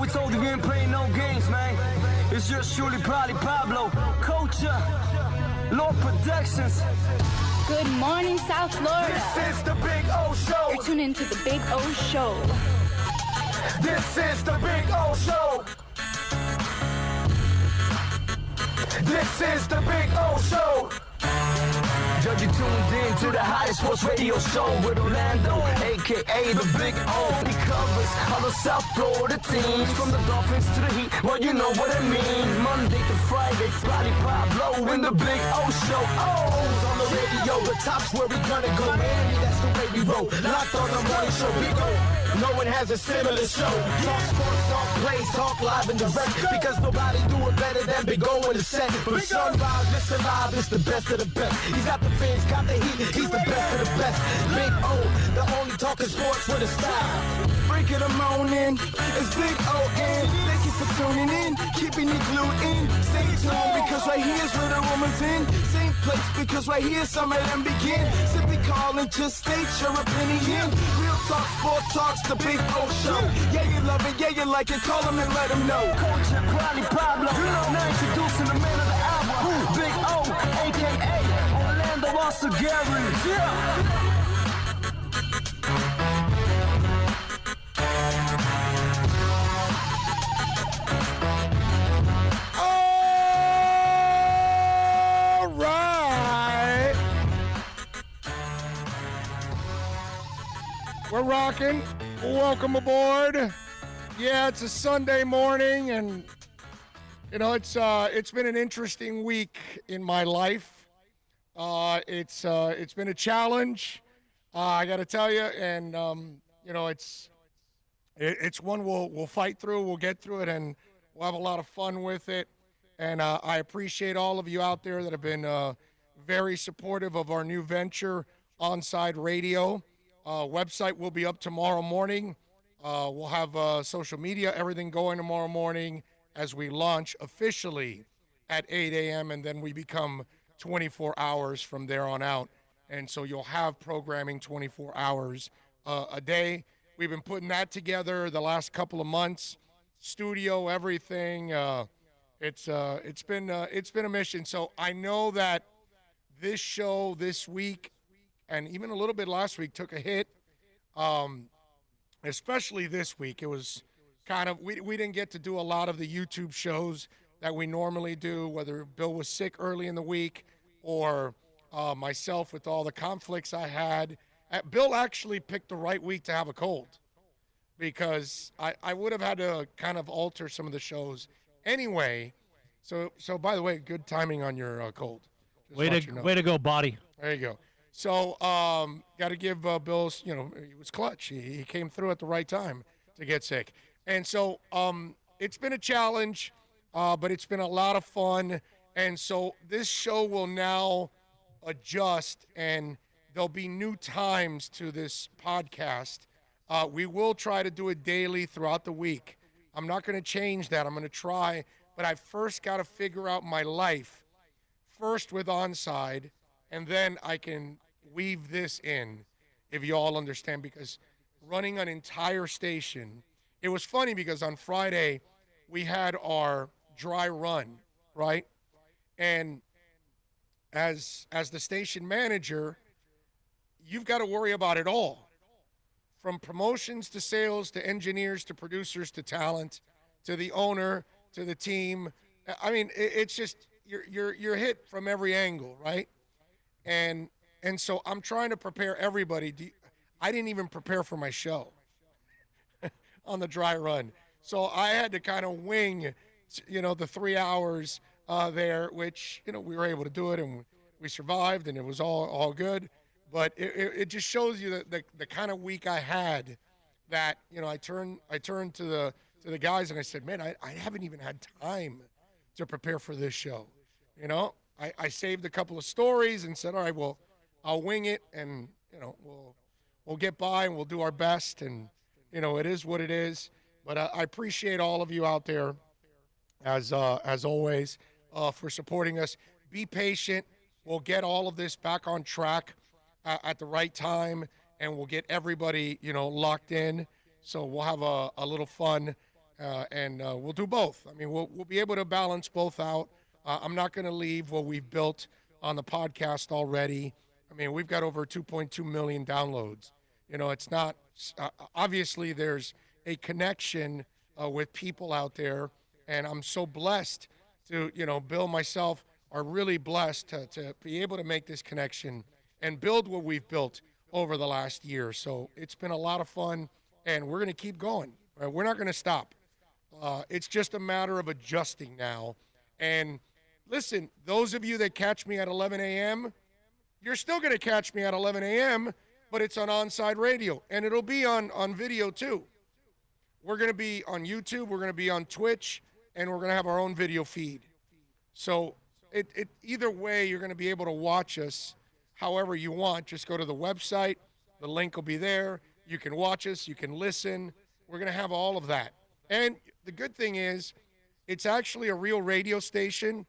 we told you we ain't playing no games, man. It's just surely probably Pablo, Culture, Lord Productions. Good morning, South Florida. This is the Big O Show. You're tuned into the Big O Show. This is the Big O Show. This is the Big O Show. Judge, you tuned in to the hottest sports radio show with Orlando, a.k.a. the Big O. He covers all the South Florida teams, from the Dolphins to the Heat, well, you know what I mean. Monday to Friday, Friday Pablo in the Big O Show. O's on the radio, the top's where we gonna go. Miami, that's the way we roll. Locked on the morning show, Big O. No one has a similar show. Talk sports, talk plays, talk live and direct, because nobody do it better than Big O in the set. From sunrise, listen live, it's the best of the best. He's got the fans, got the heat, he's the best of the best. Big O, the only talking sports with a style. Break it a morning, it's Big O-N. Thank you for tuning in, keeping it glued in. Stay tuned, because right here's where the woman's in. Same place, because right here some of them begin. Simply call and just state your opinion. Real talk, sports talks, the Big O Show. Yeah, you love it, yeah, you like it, call him and let him know. Culture, Probably Pablo, now introducing the man of the hour, Big O, a.k.a. Orlando Gary. Yeah. All right. We're rocking. Welcome aboard. Yeah, it's a Sunday morning, and you know it's been an interesting week in my life. It's been a challenge, I got to tell you, and you know it's one we'll fight through. We'll get through it, and we'll have a lot of fun with it. And I appreciate all of you out there that have been very supportive of our new venture, Onside Radio. Website will be up tomorrow morning. We'll have social media, everything going tomorrow morning as we launch officially at 8 a.m. and then we become 24 hours from there on out. And so you'll have programming 24 hours a day. We've been putting that together the last couple of months. Studio, everything. It's been a mission. So I know that this show this week and even a little bit last week took a hit. Especially this week, it was kind of we didn't get to do a lot of the YouTube shows that we normally do. Whether Bill was sick early in the week or myself with all the conflicts I had. Bill actually picked the right week to have a cold, because I would have had to kind of alter some of the shows anyway. So by the way, good timing on your cold. Way to go, body. There you go. So got to give Bill's, he was clutch. He came through at the right time to get sick. And so it's been a challenge, but it's been a lot of fun. And so this show will now adjust, and there'll be new times to this podcast. We will try to do it daily throughout the week. I'm not going to change that. I'm going to try, but I first got to figure out my life first with Onside, and then I can weave this in, if you all understand, because running an entire station, it was funny because on Friday we had our dry run, right? And as the station manager, you've got to worry about it all, from promotions to sales to engineers to producers to talent to the owner to the team. I mean, it's just you're hit from every angle, right? And so I'm trying to prepare everybody. I didn't even prepare for my show on the dry run, so I had to kind of wing, the 3 hours there, which we were able to do it, and we survived, and it was all good. But it just shows you the kind of week I had, that I turned to the guys and I said, man, I haven't even had time to prepare for this show. I saved a couple of stories and said, all right, well, I'll wing it, and we'll get by and we'll do our best, and it is what it is. But I appreciate all of you out there, as always, for supporting us. Be patient. We'll get all of this back on track at the right time, and we'll get everybody locked in. So we'll have a little fun and we'll do both. I mean, we'll be able to balance both out. I'm not going to leave what we've built on the podcast already. I mean, we've got over 2.2 million downloads. You know, it's not obviously there's a connection with people out there, and I'm so blessed to, Bill and myself are really blessed to be able to make this connection and build what we've built over the last year. So it's been a lot of fun, and we're going to keep going. Right? We're not going to stop. It's just a matter of adjusting now. And listen, those of you that catch me at 11 a.m., you're still going to catch me at 11 a.m., but it's on Onside Radio, and it'll be on video too. We're going to be on YouTube, we're going to be on Twitch, and we're going to have our own video feed. So either way, you're going to be able to watch us however you want. Just go to the website. The link will be there. You can watch us. You can listen. We're going to have all of that. And the good thing is it's actually a real radio station,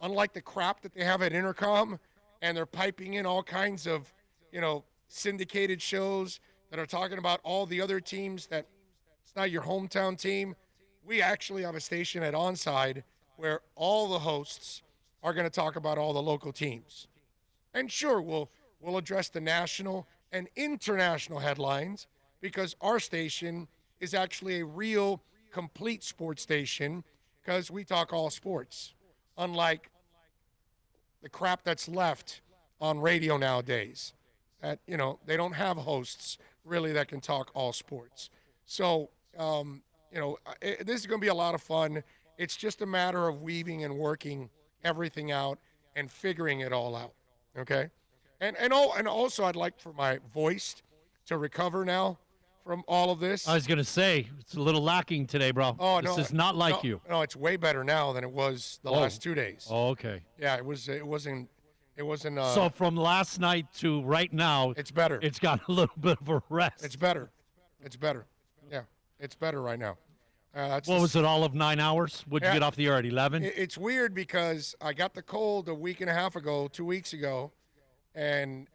unlike the crap that they have at Intercom, and they're piping in all kinds of, syndicated shows that are talking about all the other teams that it's not your hometown team. We actually have a station at Onside where all the hosts are going to talk about all the local teams. And sure, we'll address the national and international headlines because our station is actually a real complete sports station because we talk all sports, unlike the crap that's left on radio nowadays. That, they don't have hosts really that can talk all sports. So, this is going to be a lot of fun. It's just a matter of weaving and working everything out and figuring it all out. Okay. And also I'd like for my voice to recover now from all of this. I was going to say, it's a little lacking today, bro. Oh, this is not like you. No, it's way better now than it was the last 2 days. Oh, okay. Yeah, it wasn't. So from last night to right now, it's better. It's got a little bit of a rest. It's better. Yeah, it's better right now. What was it, all of 9 hours? Would you get off the air at 11? It's weird because I got the cold a week and a half ago, 2 weeks ago, and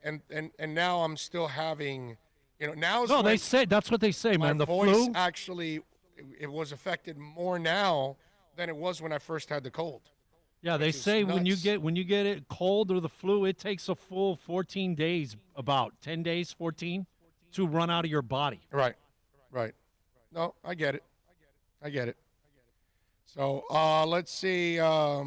now I'm still having, now. No, they say that's what they say, man. The voice flu actually, it was affected more now than it was when I first had the cold. Yeah, they say when you get it cold or the flu, it takes a full 14 days, about 10 days, 14, to run out of your body. Right. No, I get it. So let's see. What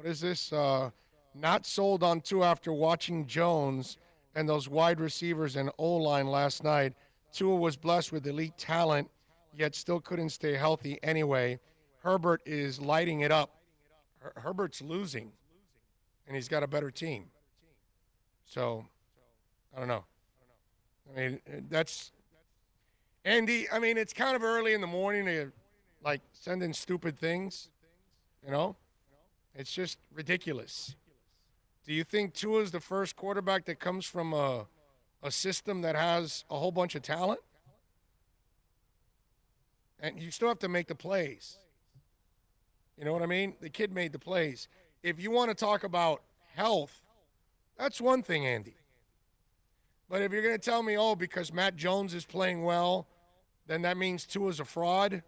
is this? Not sold on Tua after watching Jones and those wide receivers and O-line last night. Tua was blessed with elite talent, yet still couldn't stay healthy anyway. Herbert is lighting it up. Herbert's losing, and he's got a better team. So, I don't know. I mean, that's – Andy, I mean, it's kind of early in the morning to, send in stupid things, It's just ridiculous. Do you think Tua's the first quarterback that comes from a system that has a whole bunch of talent? And you still have to make the plays. You know what I mean? The kid made the plays. If you want to talk about health, that's one thing, Andy. But if you're going to tell me, because Matt Jones is playing well, then that means Tua's a fraud,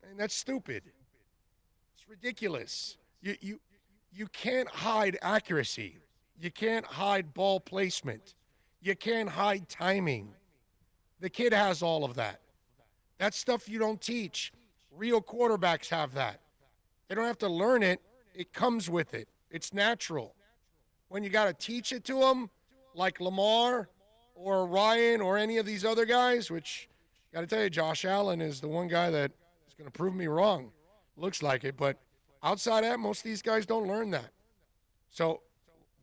and that's stupid. It's ridiculous. You can't hide accuracy. You can't hide ball placement. You can't hide timing. The kid has all of that. That's stuff you don't teach. Real quarterbacks have that. They don't have to learn it. It comes with it. It's natural. When you got to teach it to them, like Lamar or Ryan or any of these other guys, which got to tell you, Josh Allen is the one guy that is going to prove me wrong. Looks like it. But outside of that, most of these guys don't learn that. So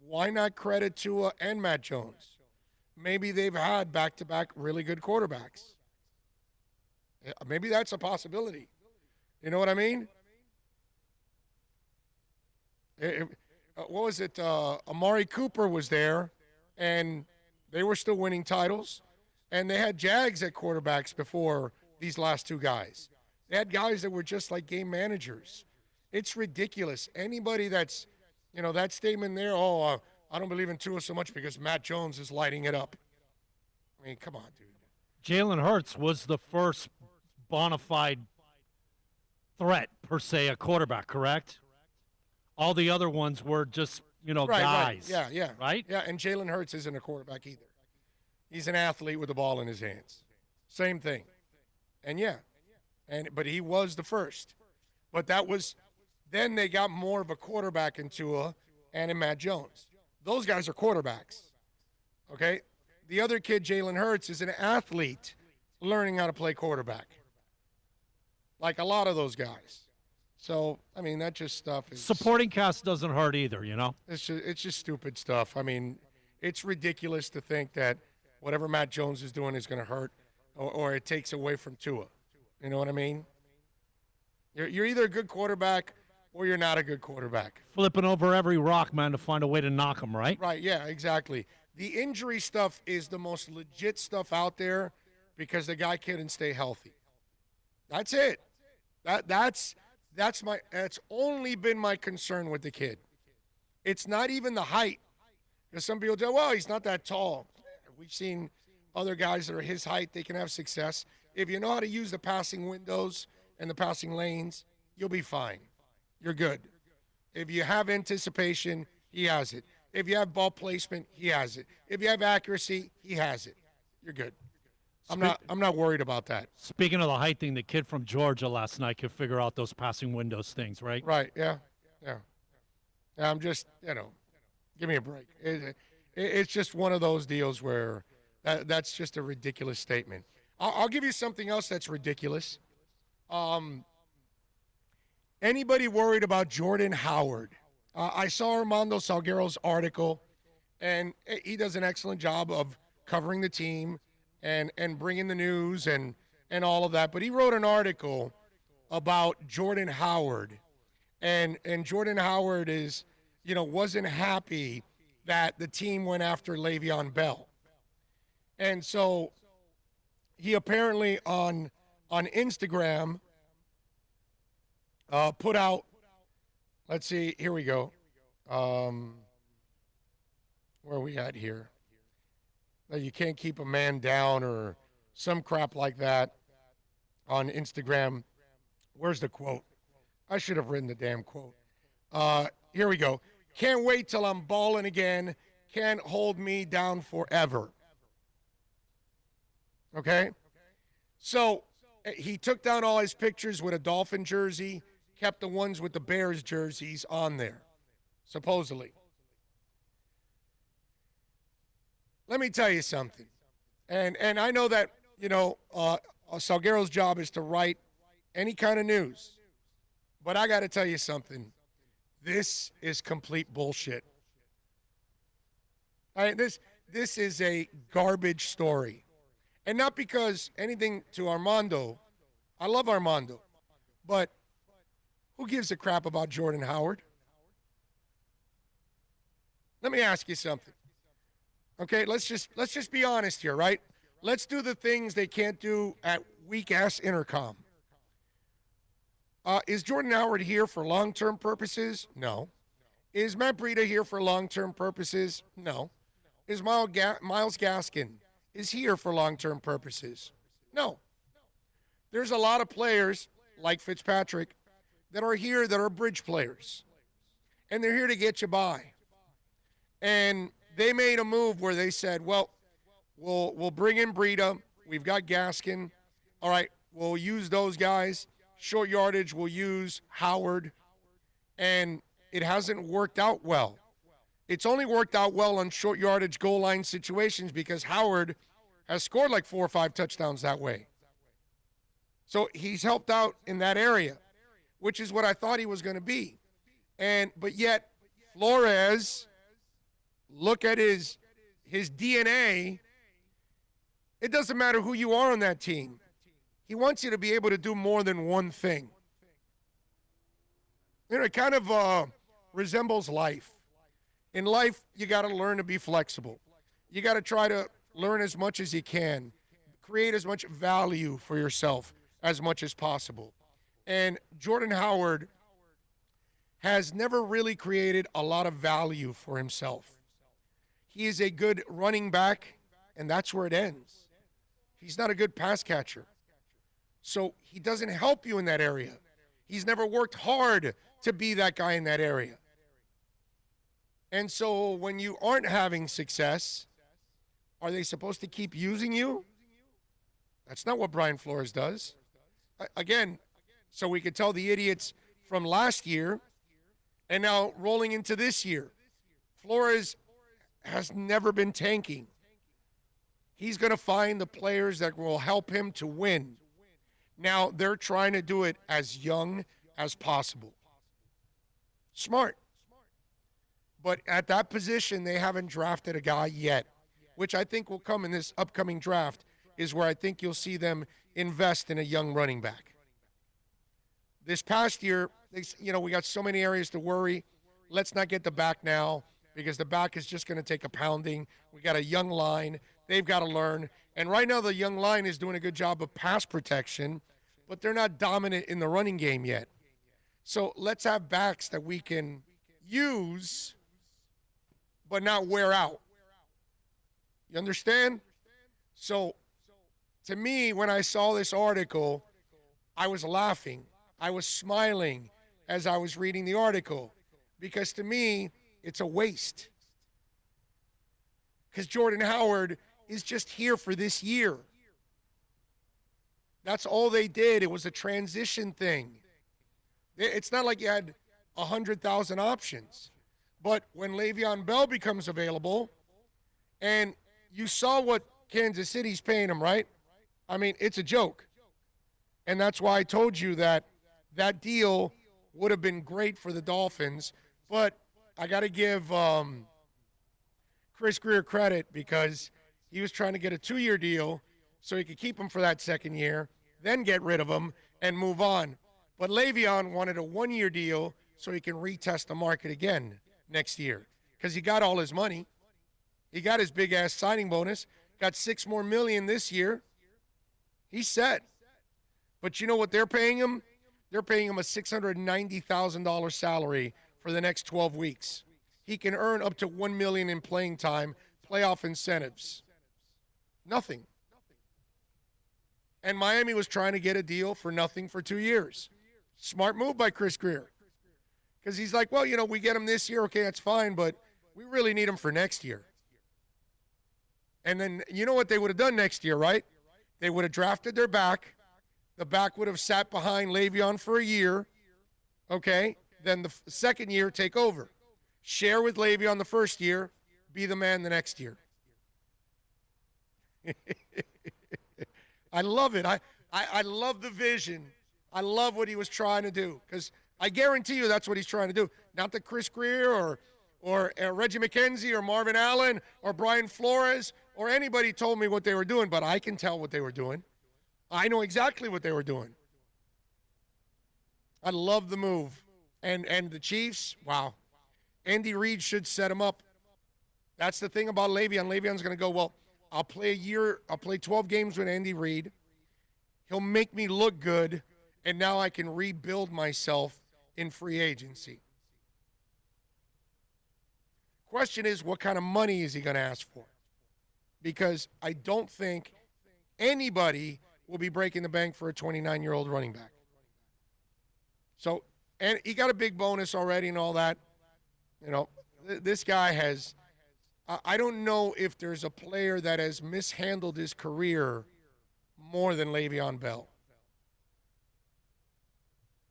why not credit Tua and Matt Jones? Maybe they've had back-to-back really good quarterbacks. Maybe that's a possibility. You know what I mean? What was it? Amari Cooper was there, and they were still winning titles. And they had Jags at quarterbacks before these last two guys. They had guys that were just like game managers. It's ridiculous. Anybody that's, that statement there, I don't believe in Tua so much because Matt Jones is lighting it up. I mean, come on, dude. Jalen Hurts was the first bona fide threat, per se, a quarterback, correct? All the other ones were just, guys. Right. Yeah. Right? Yeah, and Jalen Hurts isn't a quarterback either. He's an athlete with the ball in his hands. Same thing. And but he was the first. But then they got more of a quarterback in Tua and in Matt Jones. Those guys are quarterbacks. Okay? The other kid, Jalen Hurts, is an athlete learning how to play quarterback. Like a lot of those guys. So, I mean, that just stuff is... Supporting cast doesn't hurt either, It's just stupid stuff. I mean, it's ridiculous to think that whatever Matt Jones is doing is going to hurt or it takes away from Tua. You know what I mean? You're either a good quarterback or you're not a good quarterback. Flipping over every rock, man, to find a way to knock him, right? Right, yeah, exactly. The injury stuff is the most legit stuff out there because the guy couldn't stay healthy. That's it. That's only been my concern with the kid. It's not even the height. Because some people say, well, he's not that tall. We've seen other guys that are his height, they can have success. If you know how to use the passing windows and the passing lanes, you'll be fine. You're good. If you have anticipation, he has it. If you have ball placement, he has it. If you have accuracy, he has it. You're good. I'm not worried about that. Speaking of the height thing, the kid from Georgia last night could figure out those passing windows things, right? Right, yeah. I'm just, give me a break. It's just one of those deals where that's just a ridiculous statement. I'll give you something else that's ridiculous. Anybody worried about Jordan Howard? I saw Armando Salguero's article, and he does an excellent job of covering the team and bringing the news and all of that. But he wrote an article about Jordan Howard, and Jordan Howard is, wasn't happy that the team went after Le'Veon Bell. And so he apparently on Instagram put out, let's see, here we go. Where are we at here? You can't keep a man down or some crap like that on Instagram. Where's the quote? I should have written the damn quote. Here we go. Can't wait till I'm balling again. Can't hold me down forever. Okay? So he took down all his pictures with a Dolphin jersey, kept the ones with the Bears jerseys on there, supposedly. Let me tell you something. And I know that, Salguero's job is to write any kind of news. But I got to tell you something. This is complete bullshit. All right, this is a garbage story. And not because anything to Armando. I love Armando. But who gives a crap about Jordan Howard? Let me ask you something. Okay, let's just be honest here, right? Let's do the things they can't do at weak-ass Intercom. Is Jordan Howard here for long-term purposes? No. Is Matt Breida here for long-term purposes? No. Is Myles Gaskin is here for long-term purposes? No. There's a lot of players, like Fitzpatrick, that are here that are bridge players. And they're here to get you by. And they made a move where they said, well, we'll bring in Breida. We've got Gaskin. All right, we'll use those guys. Short yardage, we'll use Howard. And it hasn't worked out well. It's only worked out well on short yardage goal line situations because Howard has scored like 4 or 5 touchdowns that way. So he's helped out in that area, which is what I thought he was going to be. But yet Flores, look at his DNA. It doesn't matter who you are on that team. He wants you to be able to do more than one thing. It kind of resembles life. In life, you got to learn to be flexible. You got to try to learn as much as you can. Create as much value for yourself as much as possible. And Jordan Howard has never really created a lot of value for himself. He is a good running back, and that's where it ends. He's not a good pass catcher. So he doesn't help you in that area. He's never worked hard to be that guy in that area. And so when you aren't having success, are they supposed to keep using you? That's not what Brian Flores does. Again, so we could tell the idiots from last year and now rolling into this year. Flores has never been tanking. He's going to find the players that will help him to win. Now, they're trying to do it as young as possible. Smart. But at that position, they haven't drafted a guy yet, which I think will come in this upcoming draft, is where I think you'll see them invest in a young running back. This past year, we got so many areas to worry. Let's not get the back now, because the back is just going to take a pounding. We got a young line. They've got to learn. And right now, the young line is doing a good job of pass protection, but they're not dominant in the running game yet. So let's have backs that we can use but not wear out. You understand? So to me, when I saw this article, I was laughing. I was smiling as I was reading the article, because to me, it's a waste. Because Jordan Howard is just here for this year. That's all they did. It was a transition thing. It's not like you had 100,000 options. But when Le'Veon Bell becomes available, and you saw what Kansas City's paying him, right? I mean, it's a joke. And that's why I told you that that deal would have been great for the Dolphins. But I got to give Chris Greer credit, because he was trying to get a 2-year deal so he could keep him for that second year, then get rid of him and move on. But Le'Veon wanted a 1-year deal so he can retest the market again next year, because he got all his money. He got his big-ass signing bonus, got $6 more million this year. He's set. But you know what they're paying him? They're paying him a $690,000 salary for the next 12 weeks. He can earn up to $1 million in playing time, playoff incentives. Nothing. And Miami was trying to get a deal for nothing for 2 years. Smart move by Chris Greer. Because he's like, well, we get him this year, okay, that's fine, but we really need him for next year. And then you know what they would have done next year, right? They would have drafted their back. The back would have sat behind Le'Veon for a year, okay? Then the second year, take over. Share with Le'Veon the first year, be the man the next year. I love it. I love the vision. I love what he was trying to do, because I guarantee you that's what he's trying to do. Not that Chris Greer or Reggie McKenzie or Marvin Allen or Brian Flores or anybody told me what they were doing, but I can tell what they were doing. I know exactly what they were doing. I love the move. And the Chiefs, wow. Andy Reid should set him up. That's the thing about Le'Veon. Le'Veon's going to go, well, I'll play 12 games with Andy Reid. He'll make me look good, and now I can rebuild myself in free agency. Question is, what kind of money is he going to ask for? Because I don't think anybody will be breaking the bank for a 29-year-old running back. So, and he got a big bonus already and all that. This guy has, I don't know if there's a player that has mishandled his career more than Le'Veon Bell.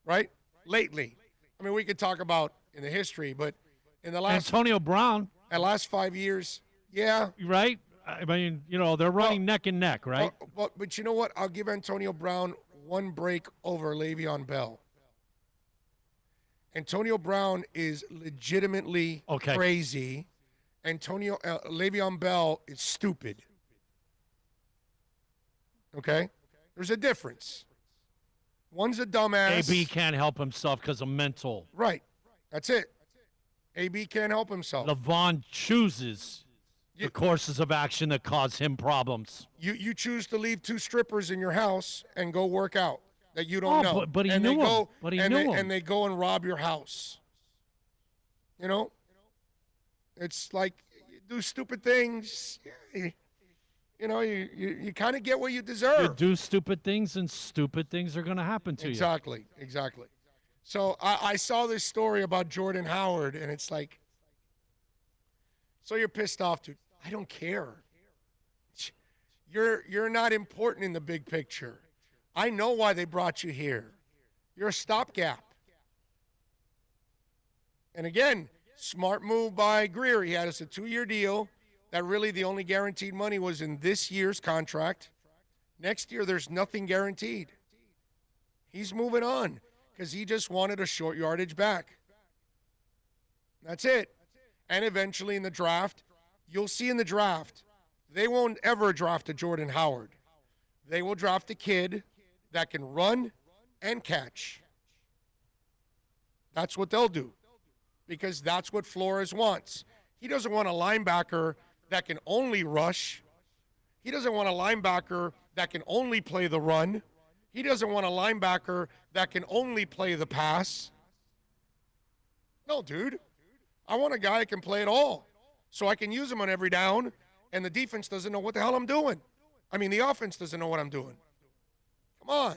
Right? Lately. I mean, we could talk about in the history, but in the last Antonio Brown. The last 5 years, yeah. Right? I mean, they're running neck and neck, right? But you know what? I'll give Antonio Brown one break over Le'Veon Bell. Antonio Brown is legitimately crazy. Le'Veon Bell is stupid. Okay? There's a difference. One's a dumbass. AB can't help himself because of mental. Right. That's it. AB can't help himself. LeVon chooses the courses of action that cause him problems. You choose to leave 2 strippers in your house and go work out that you don't know. But he knew him. And they go and rob your house. It's like you do stupid things. you kind of get what you You deserve. do stupid things, and stupid things are going to happen to you. Exactly. So I saw this story about Jordan Howard, and it's like, so you're pissed off, dude. I don't care. You're not important in the big picture. I know why they brought you here. You're a stopgap. And again, smart move by Greer. He had us a 2-year deal. That really the only guaranteed money was in this year's contract. Next year, there's nothing guaranteed. He's moving on because he just wanted a short yardage back. That's it. And eventually in the draft, you'll see in the draft, they won't ever draft a Jordan Howard. They will draft a kid that can run and catch. That's what they'll do because that's what Flores wants. He doesn't want a linebacker that can only rush. He doesn't want a linebacker that can only play the run. He doesn't want a linebacker that can only play the pass. No, dude. I want a guy that can play it all so I can use him on every down, and the defense doesn't know what the hell I'm doing. I mean, the offense doesn't know what I'm doing. Come on.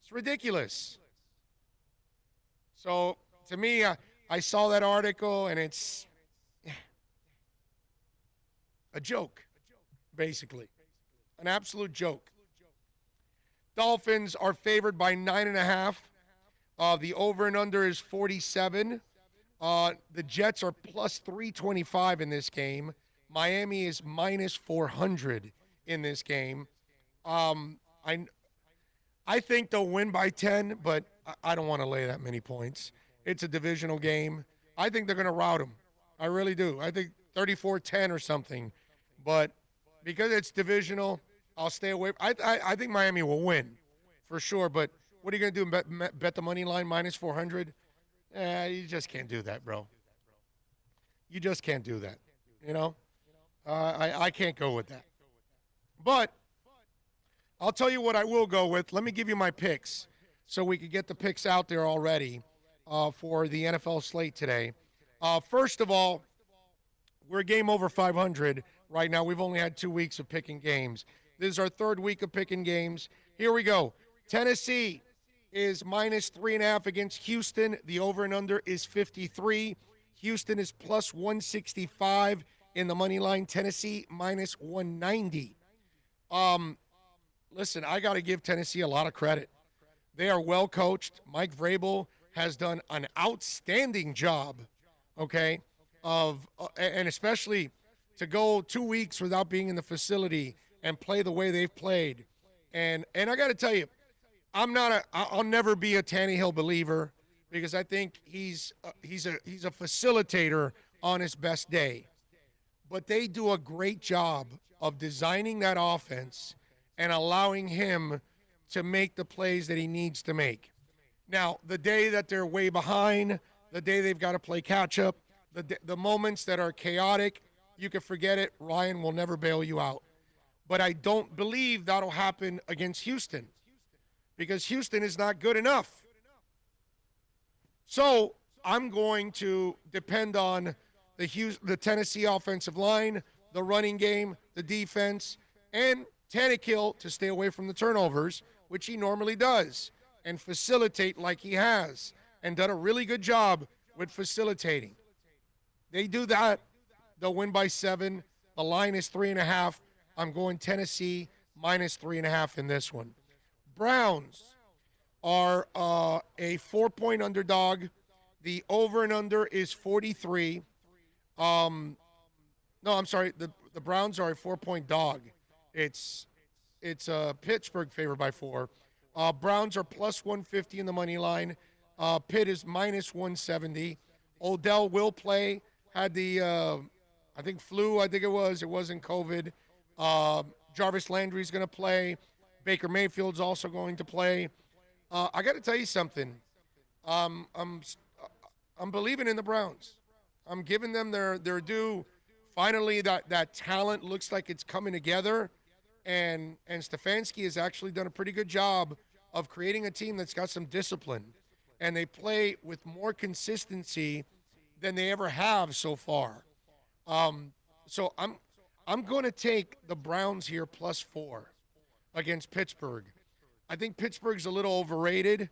It's ridiculous. So, to me, I saw that article, and it's a joke, basically. An absolute joke. Dolphins are favored by 9.5. The over and under is 47. The Jets are plus 325 in this game. Miami is minus 400 in this game. I think they'll win by 10, but I don't want to lay that many points. It's a divisional game. I think they're going to rout them. I really do. I think 34-10 or something. But because it's divisional, I'll stay away. I think Miami will win for sure. But what are you going to do, bet the money line minus 400? You just can't do that, bro. You just can't do that, I can't go with that. But I'll tell you what I will go with. Let me give you my picks so we could get the picks out there already for the NFL slate today. First of all, we're game over 500 right now. We've only had 2 weeks of picking games. This is our third week of picking games. Here we go. Tennessee is minus 3.5 against Houston. The over and under is 53. Houston is plus 165 in the money line. Tennessee minus 190. Listen, I got to give Tennessee a lot of credit. They are well coached. Mike Vrabel has done an outstanding job, okay, and especially to go 2 weeks without being in the facility and play the way they've played. And I got to tell you, I'll never be a Tannehill believer because I think he's a facilitator on his best day. But they do a great job of designing that offense and allowing him to make the plays that he needs to make. Now, the day that they're way behind, the day they've got to play catch-up, the moments that are chaotic, you can forget it. Ryan will never bail you out. But I don't believe that'll happen against Houston because Houston is not good enough. So I'm going to depend on the Tennessee offensive line, the running game, the defense, and Tannehill to stay away from the turnovers, which he normally does, and facilitate like he has, and done a really good job with facilitating. They do that, they'll win by 7. The line is 3.5. I'm going Tennessee minus 3.5 in this one. Browns are a 4-point underdog. The over and under is 43. No, I'm sorry. The Browns are a 4-point dog. It's Pittsburgh favored by 4. Browns are plus 150 in the money line. Pitt is minus 170. Odell will play. Had the I think flu. I think it wasn't COVID. Jarvis Landry's going to play. Baker Mayfield's also going to play. I got to tell you something. I'm believing in the Browns. I'm giving them their due. Finally, that talent looks like it's coming together, and Stefanski has actually done a pretty good job of creating a team that's got some discipline, and they play with more consistency than they ever have so far. So I'm going to take the Browns here +4 against Pittsburgh. I think Pittsburgh's a little overrated.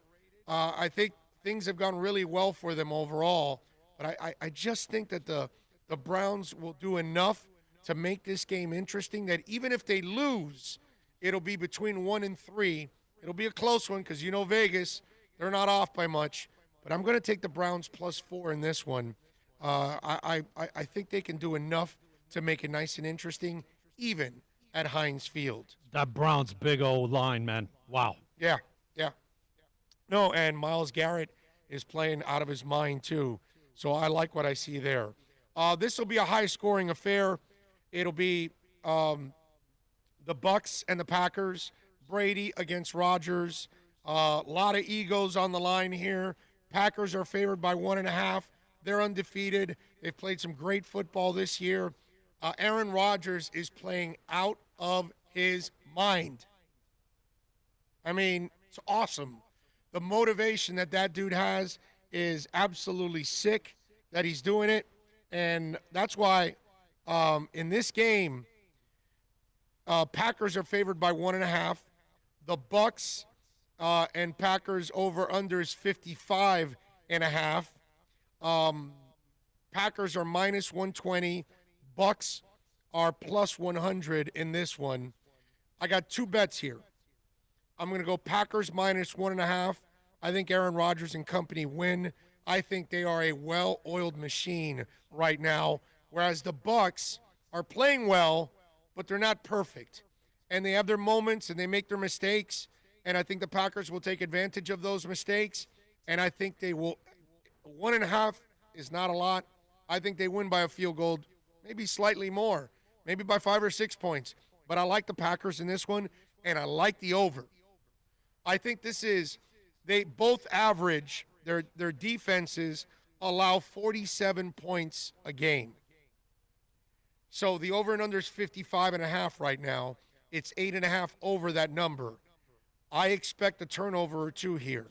I think things have gone really well for them overall, but I just think that the Browns will do enough to make this game interesting that even if they lose, it'll be between 1 and 3. It'll be a close one because you know Vegas, they're not off by much. But I'm going to take the Browns +4 in this one. I think they can do enough to make it nice and interesting, even at Heinz Field. That Browns big old line, man. Wow. Yeah. No, and Myles Garrett is playing out of his mind, too. So I like what I see there. This will be a high-scoring affair. It'll be the Bucks and the Packers, Brady against Rodgers. A lot of egos on the line here. Packers are favored by 1.5. They're undefeated. They've played some great football this year. Aaron Rodgers is playing out of his mind. I mean, it's awesome. The motivation that dude has is absolutely sick that he's doing it. And that's why in this game, Packers are favored by 1.5. The Bucks and Packers over-under is 55.5. Packers are -120. Bucks are +100 in this one. I got 2 bets here. I'm going to go Packers -1.5. I think Aaron Rodgers and company win. I think they are a well-oiled machine right now, whereas the Bucks are playing well, but they're not perfect. And they have their moments, and they make their mistakes, and I think the Packers will take advantage of those mistakes, and I think they will. 1.5 is not a lot. I think they win by a field goal, maybe slightly more, maybe by 5 or 6 points. But I like the Packers in this one, and I like the over. I think this is – they both average – their defenses allow 47 points a game. So the over and under is 55.5 right now. It's 8.5 over that number. I expect a turnover or 2 here.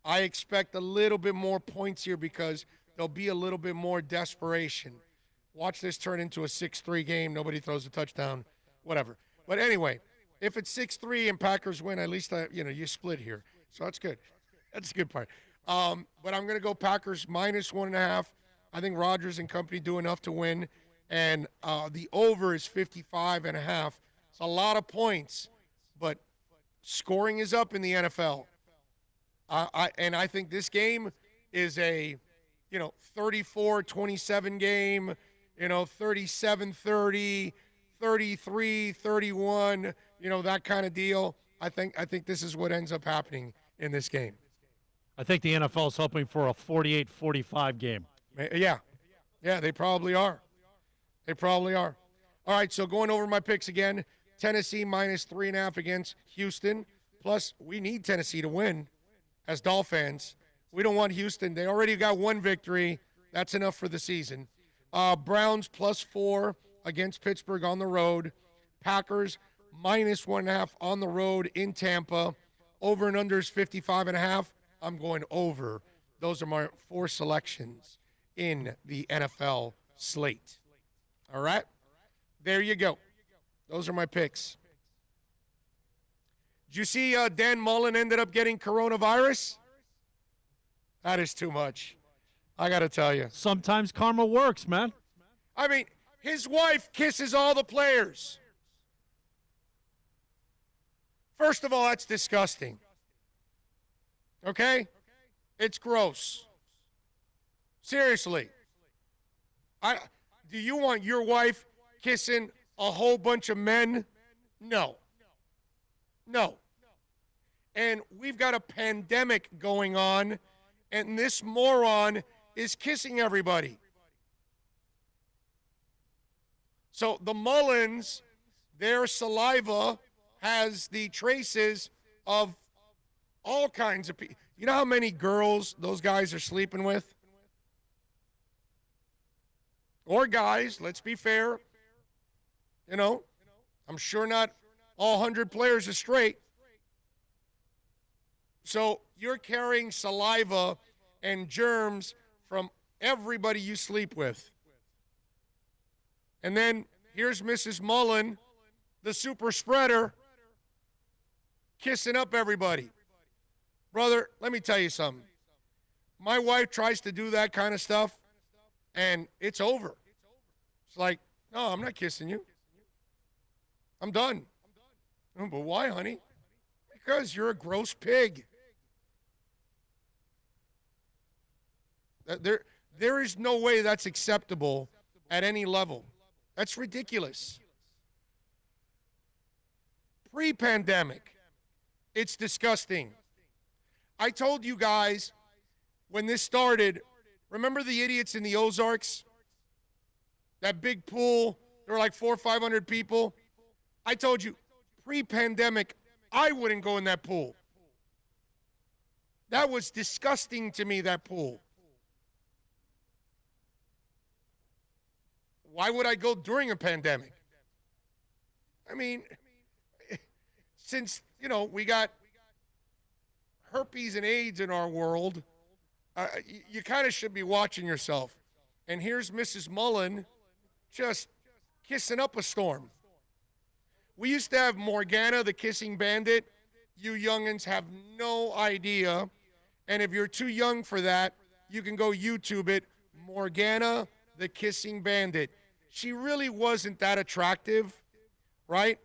I expect a little bit more points here because there'll be a little bit more desperation. Watch this turn into a 6-3 game. Nobody throws a touchdown, whatever. But anyway, if it's 6-3 and Packers win, at least you split here. So that's good. That's the good part. But I'm going to go Packers -1.5. I think Rodgers and company do enough to win. And the over is 55.5. It's a lot of points, but scoring is up in the NFL. And I think this game is a, 34-27 game, 37-30, 33-31, that kind of deal. I think this is what ends up happening in this game. I think the NFL is hoping for a 48-45 game. Yeah, they probably are. They probably are. All right, so going over my picks again, Tennessee -3.5 against Houston. Plus, we need Tennessee to win as Dolphins. We don't want Houston. They already got 1 victory. That's enough for the season. Browns +4 against Pittsburgh on the road. Packers -1.5 on the road in Tampa. Over and under is 55.5. I'm going over. Those are my 4 selections in the NFL slate. All right? There you go. Those are my picks. Did you see Dan Mullen ended up getting coronavirus? That is too much. I got to tell you. Sometimes karma works, man. I mean, his wife kisses all the players. First of all, that's disgusting. Okay? It's gross. Seriously. Do you want your wife kissing a whole bunch of men? No. And we've got a pandemic going on, and this moron is kissing everybody. So the Mullins, their saliva has the traces of all kinds of people. You know how many girls those guys are sleeping with? Or guys, let's be fair. I'm sure not all 100 players are straight. So you're carrying saliva and germs from everybody you sleep with. And then Here's Mrs. Mullen, the super spreader, kissing up everybody. Brother, let me tell you something. My wife tries to do that kind of stuff, and it's over. It's like, no, I'm not kissing you. I'm done. Oh, but why, honey? Because you're a gross pig. There is no way that's acceptable at any level. That's ridiculous. Pre-pandemic, it's disgusting. I told you guys when this started, remember the idiots in the Ozarks? That big pool, there were like 400 or 500 people. I told you, pre-pandemic, I wouldn't go in that pool. That was disgusting to me, that pool. Why would I go during a pandemic? I mean, since, we got herpes and AIDS in our world, you kind of should be watching yourself. And here's Mrs. Mullen just kissing up a storm. We used to have Morgana, the kissing bandit. You youngins have no idea. And if you're too young for that, you can go YouTube it. Morgana, the kissing bandit. She really wasn't that attractive, right?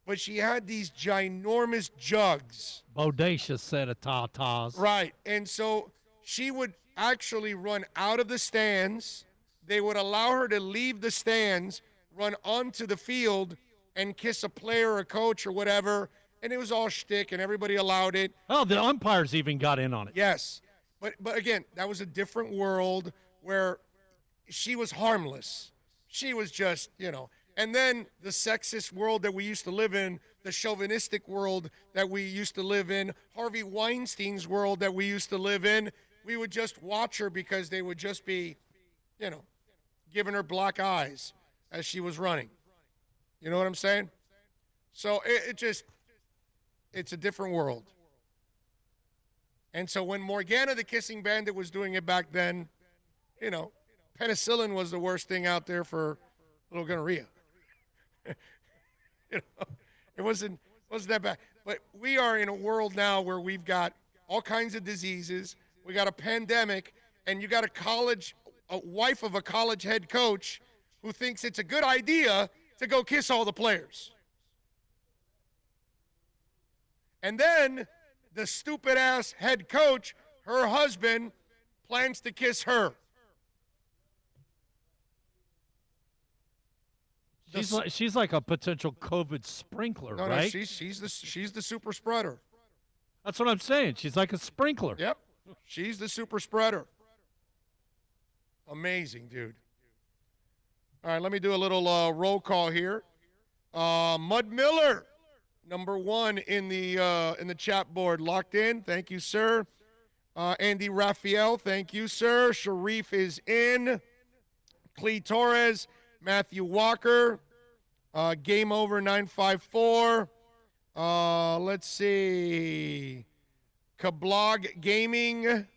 But she had these ginormous jugs. Bodacious set of tatas. Right. And so she would actually run out of the stands. They would allow her to leave the stands, run onto the field, and kiss a player or a coach or whatever. And it was all shtick, and everybody allowed it. Oh, the umpires even got in on it. Yes. But again, that was a different world where she was harmless. She was just, And then the sexist world that we used to live in, the chauvinistic world that we used to live in, Harvey Weinstein's world that we used to live in, we would just watch her because they would just be, giving her black eyes as she was running. You know what I'm saying? So it's a different world. And so when Morgana the Kissing Bandit was doing it back then, penicillin was the worst thing out there for little gonorrhea. It wasn't that bad. But we are in a world now where we've got all kinds of diseases. We got a pandemic, and you got a wife of a college head coach who thinks it's a good idea to go kiss all the players. And then the stupid-ass head coach, her husband, plans to kiss her. She's like a potential COVID sprinkler, right? No, she's the super spreader. That's what I'm saying. She's like a sprinkler. Yep, she's the super spreader. Amazing, dude. All right, let me do a little roll call here. Mud Miller, number 1 in the chat board, locked in. Thank you, sir. Andy Raphael, thank you, sir. Sharif is in. Clee Torres, Matthew Walker, Game Over 954. Let's see. Kablog Gaming,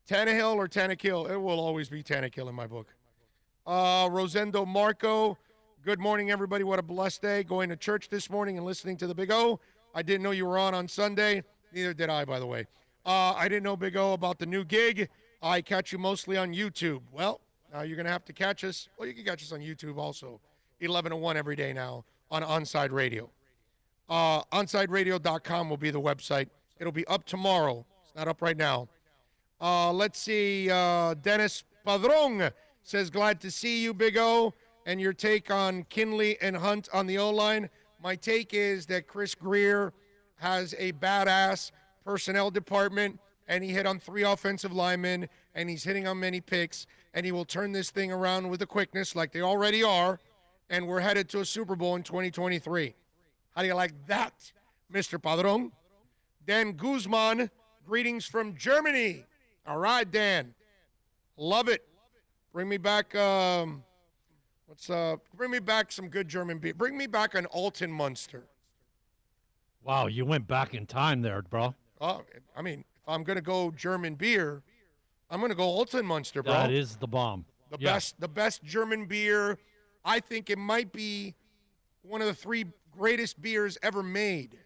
Tannehill or Tannekill? It will always be Tannekill in my book. Rosendo Marco, good morning, everybody. What a blessed day. Going to church this morning and listening to the Big O. I didn't know you were on Sunday. Neither did I, by the way. I didn't know, Big O, about the new gig. I catch you mostly on YouTube. Well, now you're going to have to catch us. Well, you can catch us on YouTube also, 11 to 1 every day now on Onside Radio. OnsideRadio.com will be the website. It'll be up tomorrow. It's not up right now. Let's see. Dennis Padron says, glad to see you, Big O, and your take on Kinley and Hunt on the O-line. My take is that Chris Greer has a badass personnel department, and he hit on 3 offensive linemen, and he's hitting on many picks, and he will turn this thing around with a quickness like they already are, and we're headed to a Super Bowl in 2023. How do you like that, Mr. Padron? Dan Guzman, greetings from Germany. All right, Dan. Love it. Bring me back, bring me back some good German beer. Bring me back an Alten Munster. Wow, you went back in time there, bro. I mean, if I'm going to go German beer, I'm going to go Alten Munster, bro. That is the bomb. The best German beer I think it might be one of the 3 greatest beers ever made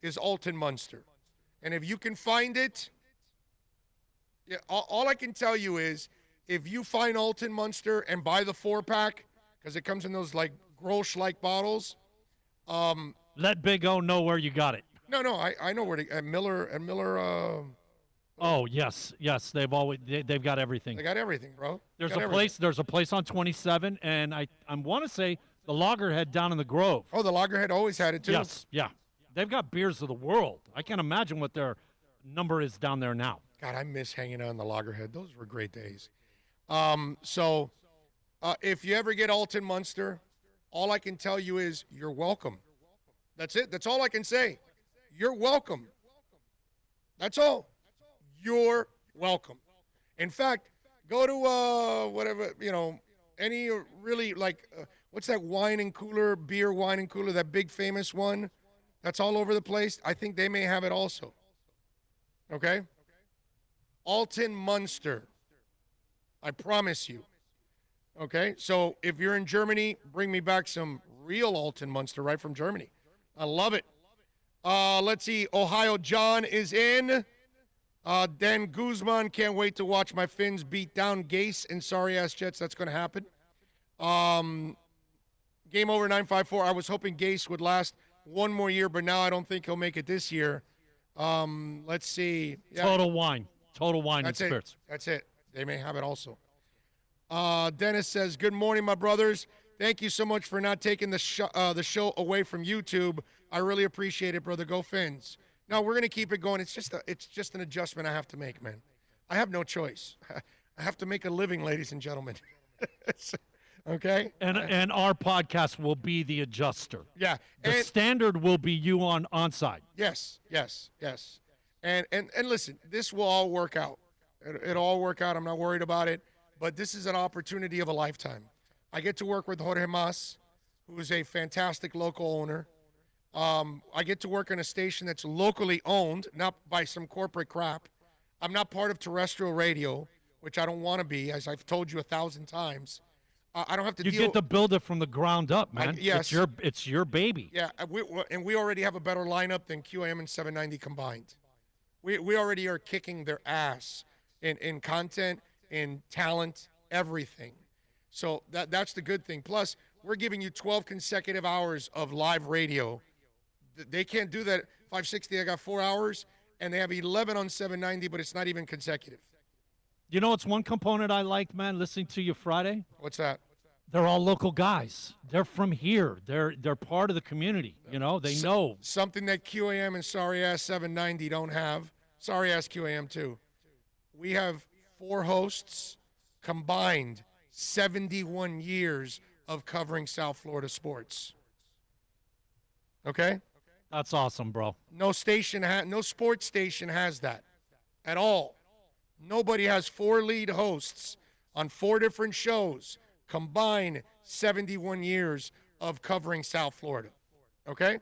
is Alton Munster. And if you can find it, yeah, all I can tell you is if you find Alton Munster and buy the 4-pack, because it comes in those like Grolsch-like bottles. Let Big O know where you got it. No, I know where to, at Miller. Oh yes, they've got everything. They got everything, bro. There's a place on 27, and I want to say the Loggerhead down in the Grove. Oh, the Loggerhead always had it too. Yes, yeah. They've got beers of the world. I can't imagine what their number is down there now. God, I miss hanging out in the Loggerhead. Those were great days. So if you ever get Alton Munster, all I can tell you is you're welcome. That's it. That's all I can say. You're welcome. That's all. You're welcome. In fact, go to whatever, any really like, what's that beer wine and cooler, that big famous one that's all over the place? I think they may have it also. Okay? Alton Munster. I promise you. Okay? So if you're in Germany, bring me back some real Alton Munster right from Germany. I love it. Let's see. Ohio John is in. Dan Guzman, can't wait to watch my Finns beat down Gase and sorry-ass Jets. That's going to happen. Game over 954. I was hoping Gase would last one more year, but now I don't think he'll make it this year. Let's see. Yeah. Total wine and spirits. That's it. They may have it also. Dennis says, good morning, my brothers. Thank you so much for not taking the show away from YouTube. I really appreciate it, brother. Go Fins. No, we're going to keep it going. It's just an adjustment I have to make, man. I have no choice. I have to make a living, ladies and gentlemen. Okay? And our podcast will be the adjuster. Yeah. The standard will be you on onside. Yes. And listen, this will all work out. It'll all work out. I'm not worried about it. But this is an opportunity of a lifetime. I get to work with Jorge Mas, who is a fantastic local owner. I get to work on a station that's locally owned, not by some corporate crap. I'm not part of terrestrial radio, which I don't want to be, as I've told you 1,000 times. I don't have to You get to build it from the ground up, man. Yes. It's your baby. Yeah, we already have a better lineup than QAM and 790 combined. We already are kicking their ass in content, in talent, everything. So that's the good thing. Plus, we're giving you 12 consecutive hours of live radio. They can't do that. 560, I got 4 hours, and they have 11 on 790, but it's not even consecutive. You know, it's one component I like, man, listening to you Friday. What's that? They're all local guys. They're from here. They're part of the community. You know, they know. Something that QAM and Sorry Ass 790 don't have. Sorry Ass QAM too. We have 4 hosts combined 71 years of covering South Florida sports. Okay? That's awesome, bro. No sports station has that at all. Nobody has 4 lead hosts on 4 different shows, combined 71 years of covering South Florida. Okay?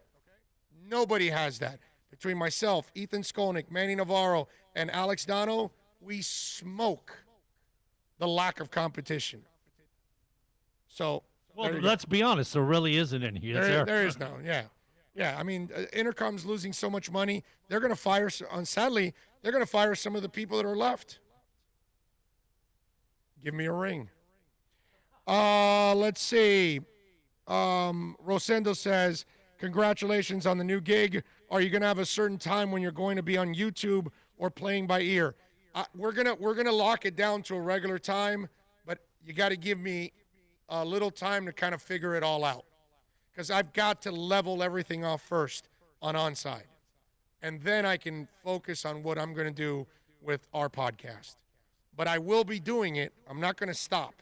Nobody has that. Between myself, Ethan Skolnick, Manny Navarro, and Alex Dono, we smoke the lack of competition. So, well, let's be honest. There really isn't any. There is none. Yeah. I mean, Intercom's losing so much money. They're going to fire. Sadly, they're going to fire some of the people that are left. Give me a ring. Let's see. Rosendo says, congratulations on the new gig. Are you going to have a certain time when you're going to be on YouTube or playing by ear? We're gonna lock it down to a regular time, but you got to give me a little time to kind of figure it all out, because I've got to level everything off first on Onside, and then I can focus on what I'm going to do with our podcast. But I will be doing it. I'm not going to stop,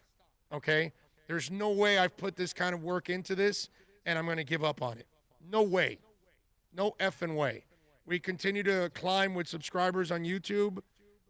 okay? There's no way I've put this kind of work into this, and I'm going to give up on it. No way. No effing way. We continue to climb with subscribers on YouTube.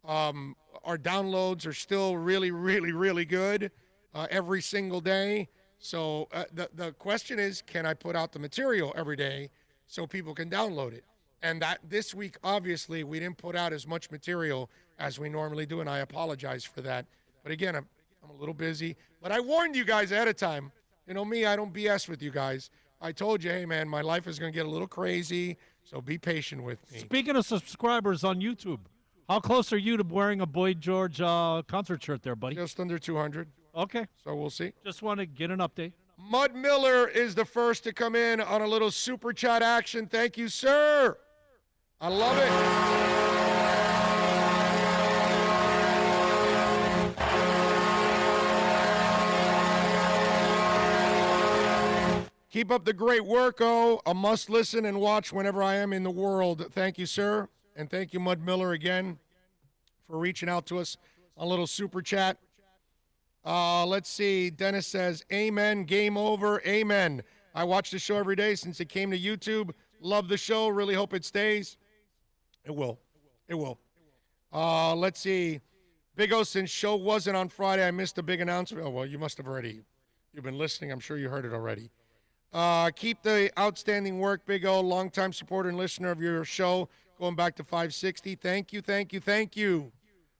Our downloads are still really, really, really good every single day. So the question is, can I put out the material every day so people can download it? And that this week, obviously, we didn't put out as much material as we normally do, and I apologize for that. But again, I'm a little busy. But I warned you guys ahead of time. You know me, I don't BS with you guys. I told you, hey, man, my life is going to get a little crazy, so be patient with me. Speaking of subscribers on YouTube, how close are you to wearing a Boy George concert shirt there, buddy? Just under 200. Okay. So we'll see. Just want to get an update. Mud Miller is the first to come in on a little super chat action. Thank you, sir. I love it. Keep up the great work, a must listen and watch whenever I am in the world. Thank you, sir. And thank you, Mud Miller, again, for reaching out to us on a little super chat. Let's see. Dennis says, amen, game over, amen. I watch the show every day since it came to YouTube. Love the show. Really hope it stays. It will. It will. Let's see. Big O, since show wasn't on Friday, I missed a big announcement. Oh, well, you must have already. You've been listening. I'm sure you heard it already. Keep the outstanding work, Big O. Longtime supporter and listener of your show, going back to 560. Thank you, thank you, thank you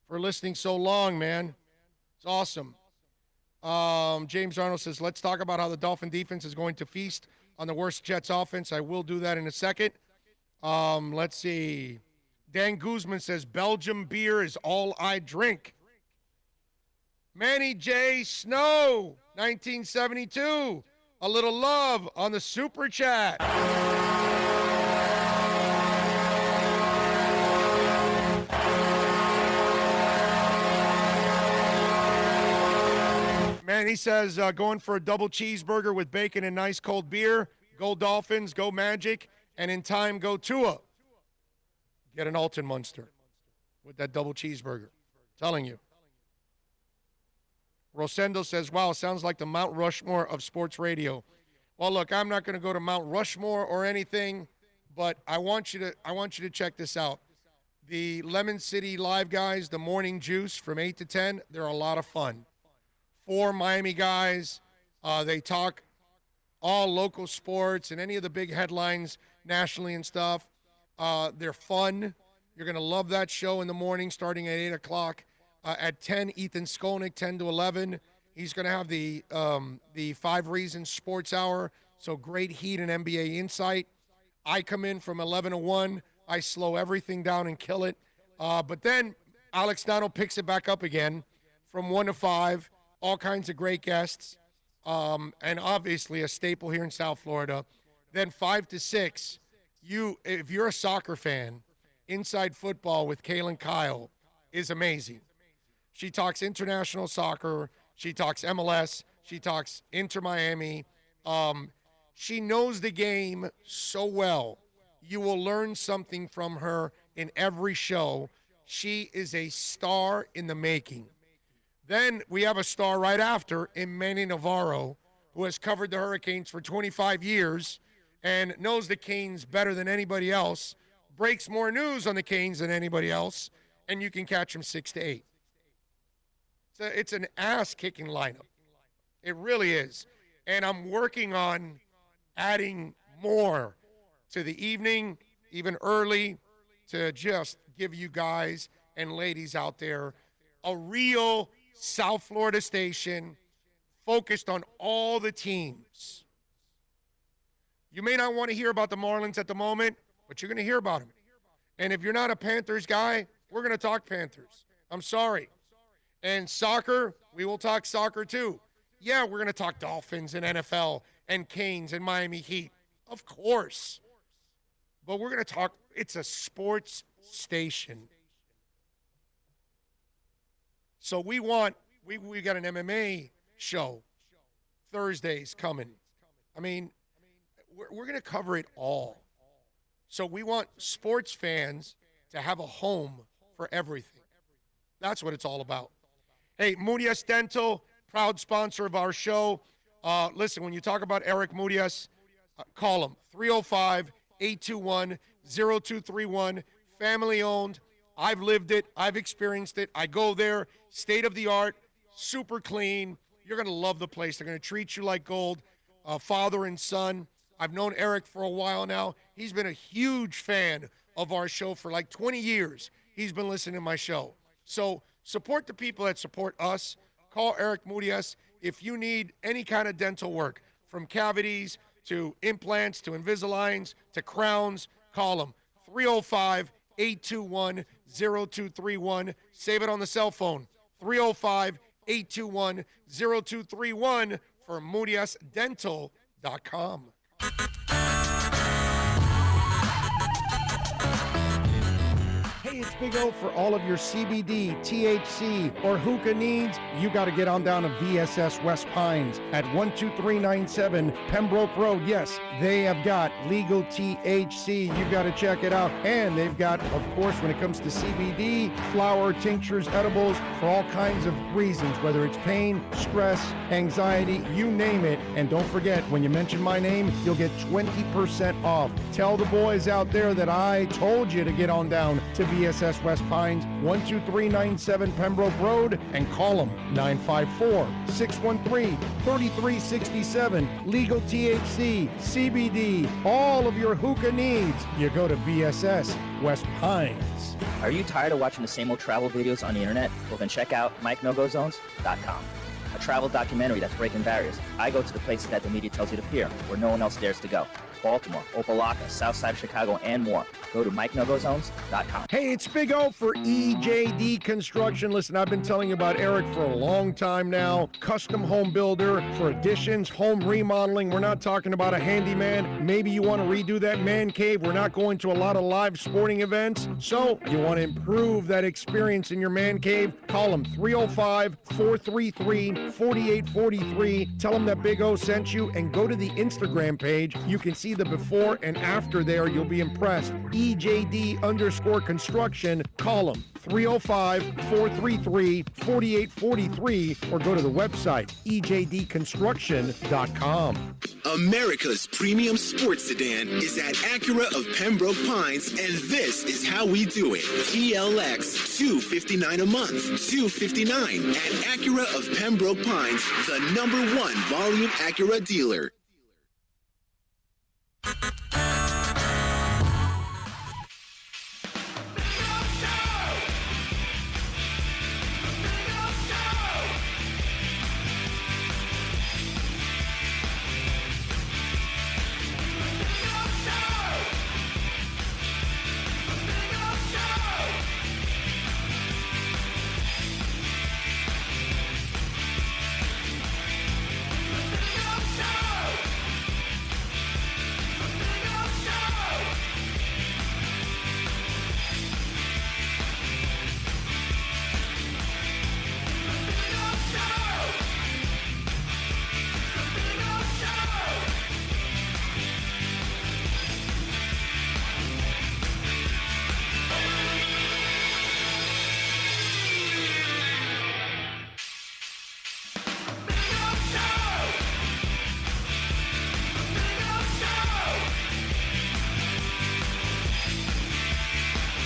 for listening so long, man. It's awesome. James Arnold says, let's talk about how the Dolphin defense is going to feast on the worst Jets offense. I will do that in a second. Let's see. Dan Guzman says, Belgium beer is all I drink. Manny J. Snow, 1972. A little love on the super chat. Man, he says, going for a double cheeseburger with bacon and nice cold beer. Go Dolphins, go Magic, and in time, go Tua. Get an Alton Munster with that double cheeseburger. Telling you. Rosendo says, wow, sounds like the Mount Rushmore of sports radio. Well, look, I'm not going to go to Mount Rushmore or anything, but I want you to check this out. The Lemon City Live guys, the Morning Juice from 8 to 10, they're a lot of fun. 4 Miami guys. They talk all local sports and any of the big headlines nationally and stuff. They're fun. You're going to love that show in the morning starting at 8 o'clock. At 10, Ethan Skolnick, 10 to 11. He's going to have the 5 Reasons Sports Hour, so great heat and NBA insight. I come in from 11 to 1. I slow everything down and kill it. But then Alex Donald picks it back up again from 1 to 5. All kinds of great guests, and obviously a staple here in South Florida. Then 5 to 6, if you're a soccer fan, Inside Football with Kaylin Kyle is amazing. She talks international soccer. She talks MLS. She talks Inter Miami. She knows the game so well. You will learn something from her in every show. She is a star in the making. Then we have a star right after in Manny Navarro, who has covered the Hurricanes for 25 years and knows the Canes better than anybody else, breaks more news on the Canes than anybody else, and you can catch him 6 to 8. So it's an ass-kicking lineup. It really is. And I'm working on adding more to the evening, even early, to just give you guys and ladies out there a real South Florida station focused on all the teams. You may not want to hear about the Marlins at the moment, but you're going to hear about them. And if you're not a Panthers guy, we're going to talk Panthers. I'm sorry. And soccer, we will talk soccer too. Yeah, we're going to talk Dolphins and NFL and Canes and Miami Heat. Of course. But we're going to talk, it's a sports station. So we got an MMA show Thursdays coming. I mean, we're going to cover it all. So we want sports fans to have a home for everything. That's what it's all about. Hey, Mudias Dental, proud sponsor of our show. Listen, when you talk about Eric Mudias, call him, 305-821-0231, family-owned. I've lived it. I've experienced it. I go there, state-of-the-art, super clean. You're going to love the place. They're going to treat you like gold, father and son. I've known Eric for a while now. He's been a huge fan of our show for like 20 years. He's been listening to my show. So support the people that support us. Call Eric Mudias. if you need any kind of dental work, from cavities to implants to Invisaligns to crowns, call them 305-821-0231. Save it on the cell phone, 305-821-0231 for muriasdental.com. Hey, it's Big O for all of your CBD, THC, or hookah needs. You got to get on down to VSS West Pines at 12397 Pembroke Road. Yes, they have got legal THC. You've got to check it out. And they've got, of course, when it comes to CBD, flower, tinctures, edibles, for all kinds of reasons, whether it's pain, stress, anxiety, you name it. And don't forget, when you mention my name, you'll get 20% off. Tell the boys out there that I told you to get on down to VSS West Pines, 12397 Pembroke Road, and call them 954-613-3367. Legal THC, CBD, all of your hookah needs. You go to VSS West Pines. Are you tired of watching the same old travel videos on the internet? Well, then check out MikeNoGoZones.com. A travel documentary that's breaking barriers. I go to the places that the media tells you to peer, where no one else dares to go. Baltimore, Opelika, South Side of Chicago, and more. Go to MikeNoGoZones.com. Hey, it's Big O for EJD Construction. Listen, I've been telling you about Eric for a long time now. Custom home builder for additions, home remodeling. We're not talking about a handyman. Maybe you want to redo that man cave. We're not going to a lot of live sporting events. So you want to improve that experience in your man cave? Call them 305-433-4843. Tell them that Big O sent you and go to the Instagram page. You can see the before and after there. You'll be impressed. EJD_construction. Call them 305-433-4843 or go to the website ejdconstruction.com. America's premium sports sedan is at Acura of Pembroke Pines, and this is how we do it. TLX $259 a month, $259 at Acura of Pembroke Pines, the #1 volume Acura dealer.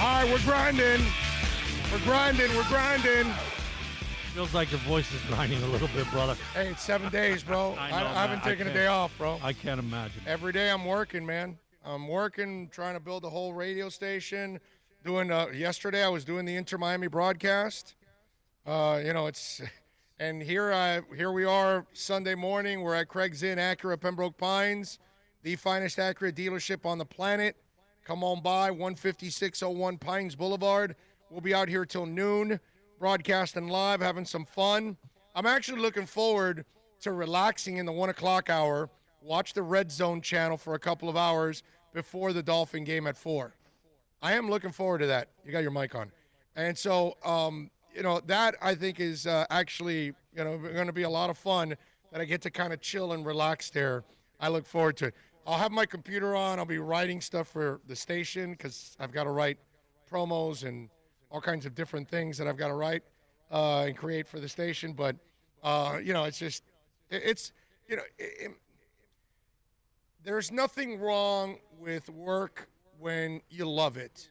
All right, we're grinding. We're grinding. Feels like your voice is grinding a little bit, brother. Hey, it's 7 days, bro. I haven't taken a day off, bro. I can't imagine. Every day I'm working, man. I'm working, trying to build a whole radio station. Yesterday I was doing the Inter Miami broadcast. And here we are Sunday morning. We're at Craig's Inn, Acura, Pembroke Pines, the finest Acura dealership on the planet. Come on by, 15601 Pines Boulevard. We'll be out here till noon, broadcasting live, having some fun. I'm actually looking forward to relaxing in the 1 o'clock hour, watch the Red Zone channel for a couple of hours before the Dolphin game at 4. I am looking forward to that. You got your mic on. And so, that I think is actually, going to be a lot of fun, that I get to kind of chill and relax there. I look forward to it. I'll have my computer on. I'll be writing stuff for the station because I've got to write promos and all kinds of different things that I've got to write and create for the station. But, there's nothing wrong with work when you love it,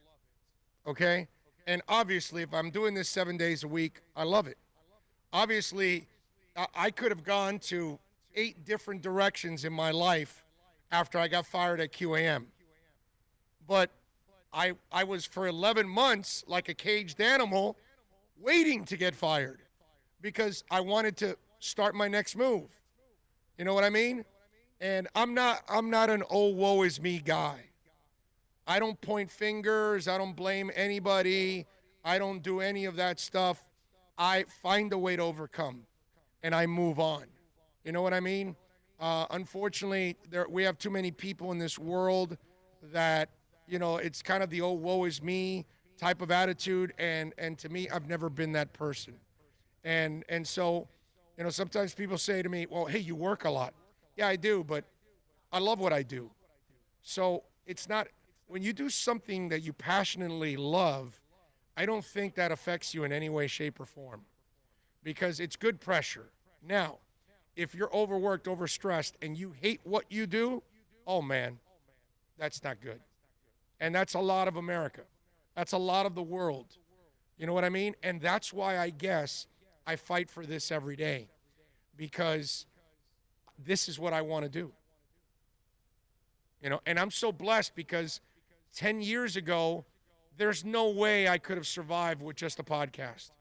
okay? And obviously, if I'm doing this 7 days a week, I love it. Obviously, I could have gone to 8 different directions in my life after I got fired at QAM. But I was for 11 months like a caged animal waiting to get fired because I wanted to start my next move. You know what I mean? And I'm not an oh woe is me guy. I don't point fingers. I don't blame anybody. I don't do any of that stuff. I find a way to overcome, and I move on. You know what I mean? Unfortunately, we have too many people in this world that, it's kind of the oh woe is me type of attitude, and to me, I've never been that person. And so, sometimes people say to me, well, hey, you work a lot. Yeah, I do, but I love what I do. So it's not, when you do something that you passionately love, I don't think that affects you in any way, shape, or form, because it's good pressure. Now, if you're overworked, overstressed, and you hate what you do, oh man, that's not good. And that's a lot of America. That's a lot of the world. You know what I mean? And that's why I guess I fight for this every day, because this is what I want to do. And I'm so blessed because 10 years ago, there's no way I could have survived with just a podcast.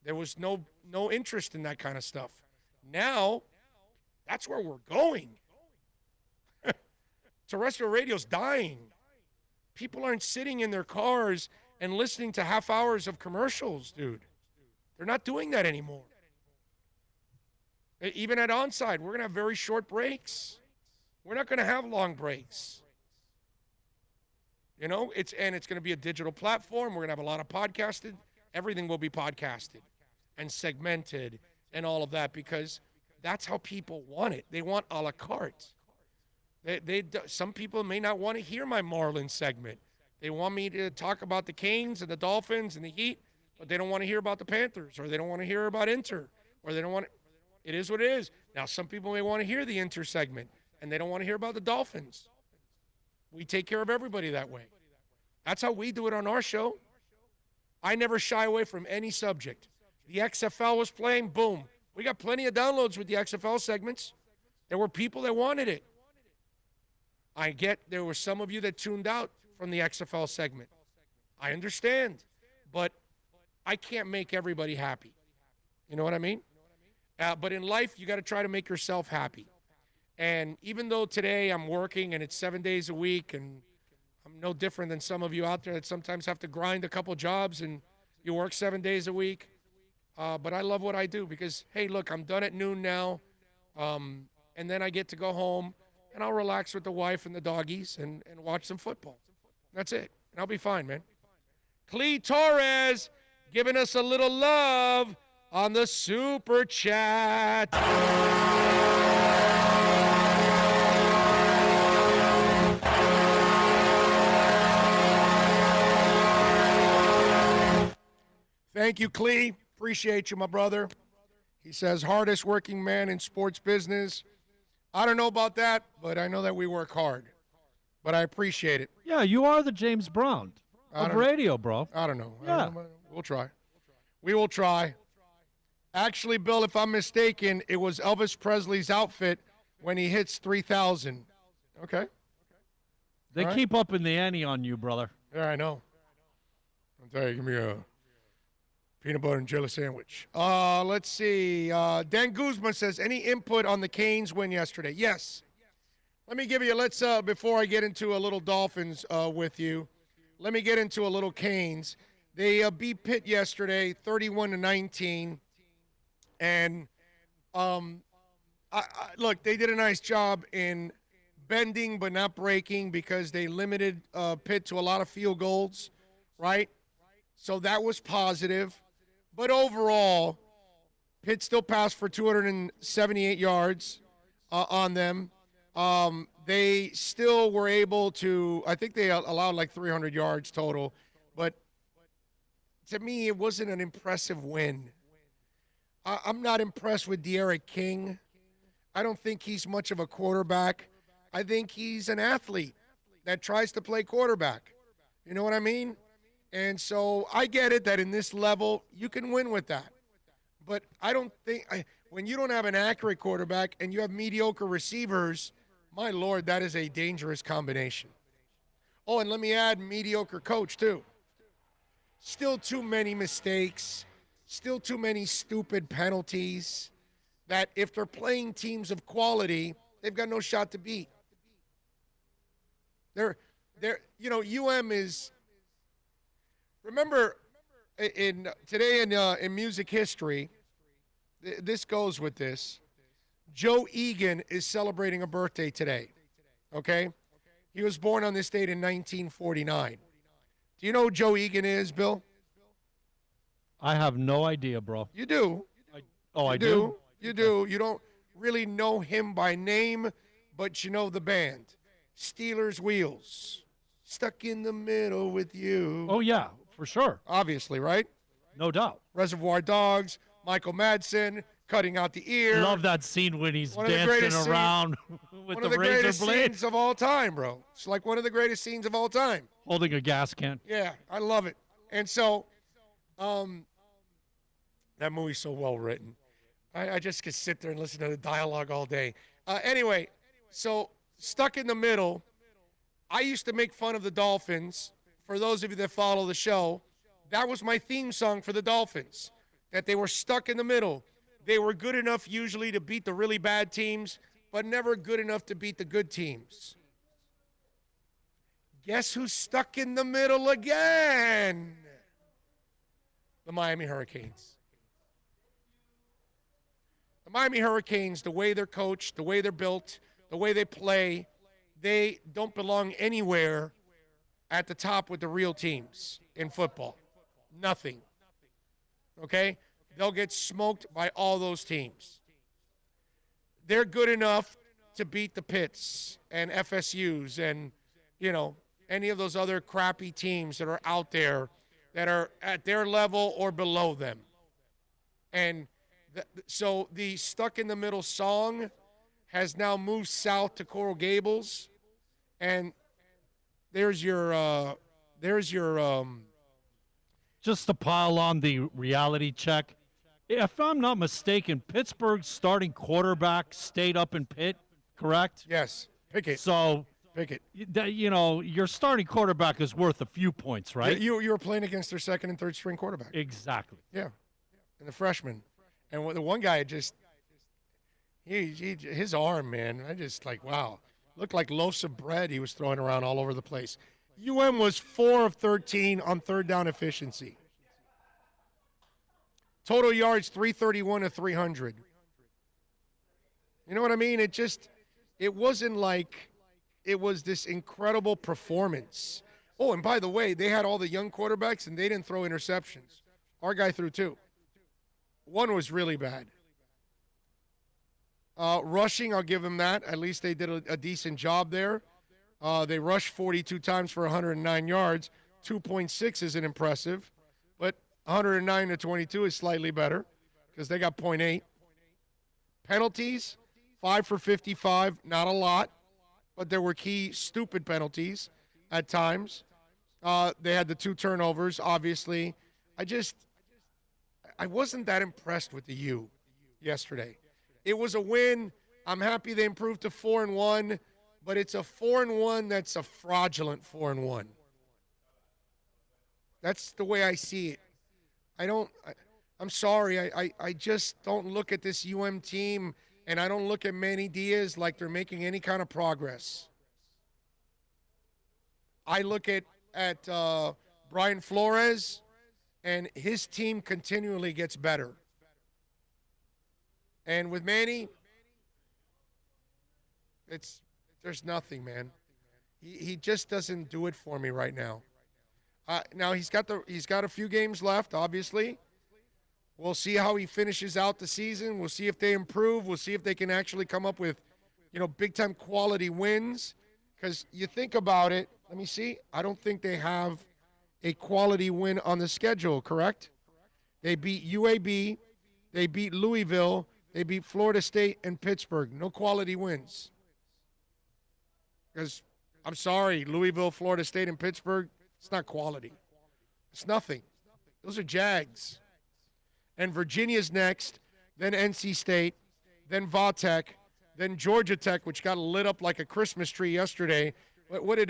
There was no interest in that kind of stuff. Now, that's where we're going. Terrestrial radio's dying. People aren't sitting in their cars and listening to half hours of commercials, dude. They're not doing that anymore. Even at Onside, we're going to have very short breaks. We're not going to have long breaks. It's going to be a digital platform. We're going to have a lot of podcasted. Everything will be podcasted and segmented and all of that, because that's how people want it. They want a la carte. Some people may not want to hear my Marlins segment. They want me to talk about the Canes and the Dolphins and the Heat, but they don't want to hear about the Panthers, or they don't want to hear about Inter, or they don't want to. It is what it is. Now, some people may want to hear the Inter segment, and they don't want to hear about the Dolphins. We take care of everybody that way. That's how we do it on our show. I never shy away from any subject. The XFL was playing, boom. We got plenty of downloads with the XFL segments. There were people that wanted it. I get there were some of you that tuned out from the XFL segment. I understand. But I can't make everybody happy. You know what I mean? But in life, you got to try to make yourself happy. And even though today I'm working and it's 7 days a week, and I'm no different than some of you out there that sometimes have to grind a couple jobs and you work 7 days a week, but I love what I do because, hey, look, I'm done at noon now, and then I get to go home, and I'll relax with the wife and the doggies and watch some football. That's it, and I'll be fine, man. Clee Torres giving us a little love on the Super Chat. Thank you, Clee. Appreciate you, my brother. He says, hardest working man in sports business. I don't know about that, but I know that we work hard. But I appreciate it. Yeah, you are the James Brown of radio, bro. I don't know. Yeah. We'll try. We will try. Actually, Bill, if I'm mistaken, it was Elvis Presley's outfit when he hits 3,000. Okay. They keep up in the ante on you, brother. Yeah, I know. I'll tell you, give me a peanut butter and jelly sandwich. Let's see. Dan Guzman says, any input on the Canes win yesterday? Yes. Let me give you, before I get into a little Dolphins with you, let me get into a little Canes. They beat Pitt yesterday, 31-19. And, look, they did a nice job in bending but not breaking because they limited Pitt to a lot of field goals, right? So that was positive. But overall, Pitt still passed for 278 yards on them. They still were able to, I think they allowed like 300 yards total. But to me, it wasn't an impressive win. I'm not impressed with De'Aaron King. I don't think he's much of a quarterback. I think he's an athlete that tries to play quarterback. You know what I mean? And so I get it that in this level, you can win with that. But I don't think when you don't have an accurate quarterback and you have mediocre receivers, my Lord, that is a dangerous combination. Oh, and let me add mediocre coach too. Still too many mistakes. Still too many stupid penalties. that if they're playing teams of quality, they've got no shot to beat. UM is. Remember, in music history, this goes with this. Joe Egan is celebrating a birthday today. Okay, he was born on this date in 1949. Do you know who Joe Egan is, Bill? I have no idea, bro. You do. I do. You do. You don't really know him by name, but you know the band. Steelers Wheels. Stuck in the middle with you. Oh, yeah, for sure. Obviously, right? No doubt. Reservoir Dogs, Michael Madsen, cutting out the ear. Love that scene when he's dancing around with the razor blade. One of the greatest scenes of all time, bro. It's like one of the greatest scenes of all time. Holding a gas can. Yeah, I love it. And so, that movie's so well written. I just could sit there and listen to the dialogue all day. Anyway, so Stuck in the Middle. I used to make fun of the Dolphins. For those of you that follow the show, that was my theme song for the Dolphins, that they were stuck in the middle. They were good enough usually to beat the really bad teams, but never good enough to beat the good teams. Guess who's stuck in the middle again? The Miami Hurricanes. The Miami Hurricanes, the way they're coached, the way they're built, the way they play, they don't belong anywhere at the top with the real teams in football. Nothing. Okay? They'll get smoked by all those teams. They're good enough to beat the Pitts and FSUs and, any of those other crappy teams that are out there that are at their level or below them. And so the Stuck in the Middle song has now moved south to Coral Gables. And there's your just to pile on the reality check, if I'm not mistaken, Pittsburgh's starting quarterback stayed up in Pitt, correct? Yes, Pickett. So Pickett. Your starting quarterback is worth a few points, right? You were playing against their second and third string quarterback. Exactly. Yeah, and the freshman, and the one guy just his arm, man. I just wow. Looked like loaves of bread he was throwing around all over the place. UM was 4 of 13 on third down efficiency. Total yards, 331 to 300. You know what I mean? It wasn't like it was this incredible performance. Oh, and by the way, they had all the young quarterbacks, and they didn't throw interceptions. Our guy threw 2. One was really bad. Rushing, I'll give them that. At least they did a decent job there. They rushed 42 times for 109 yards. 2.6 isn't impressive, but 109 to 22 is slightly better because they got 0.8. Penalties, 5 for 55, not a lot, but there were key stupid penalties at times. They had the 2 turnovers, obviously. I wasn't that impressed with the U yesterday. It was a win. I'm happy they improved to 4-1, but it's a 4-1 that's a fraudulent 4-1. That's the way I see it. I'm sorry. I just don't look at this UM team, and I don't look at Manny Diaz like they're making any kind of progress. I look at Brian Flores, and his team continually gets better. And with Manny, there's nothing, man. He just doesn't do it for me right now. Now he's got a few games left, obviously. We'll see how he finishes out the season. We'll see if they improve. We'll see if they can actually come up with, big time quality wins. Because you think about it, let me see. I don't think they have a quality win on the schedule, correct? They beat UAB, they beat Louisville, they beat Florida State and Pittsburgh. No quality wins. Because, I'm sorry, Louisville, Florida State, and Pittsburgh, it's not quality. It's nothing. Those are Jags. And Virginia's next, then NC State, then Vatech, then Georgia Tech, which got lit up like a Christmas tree yesterday. What did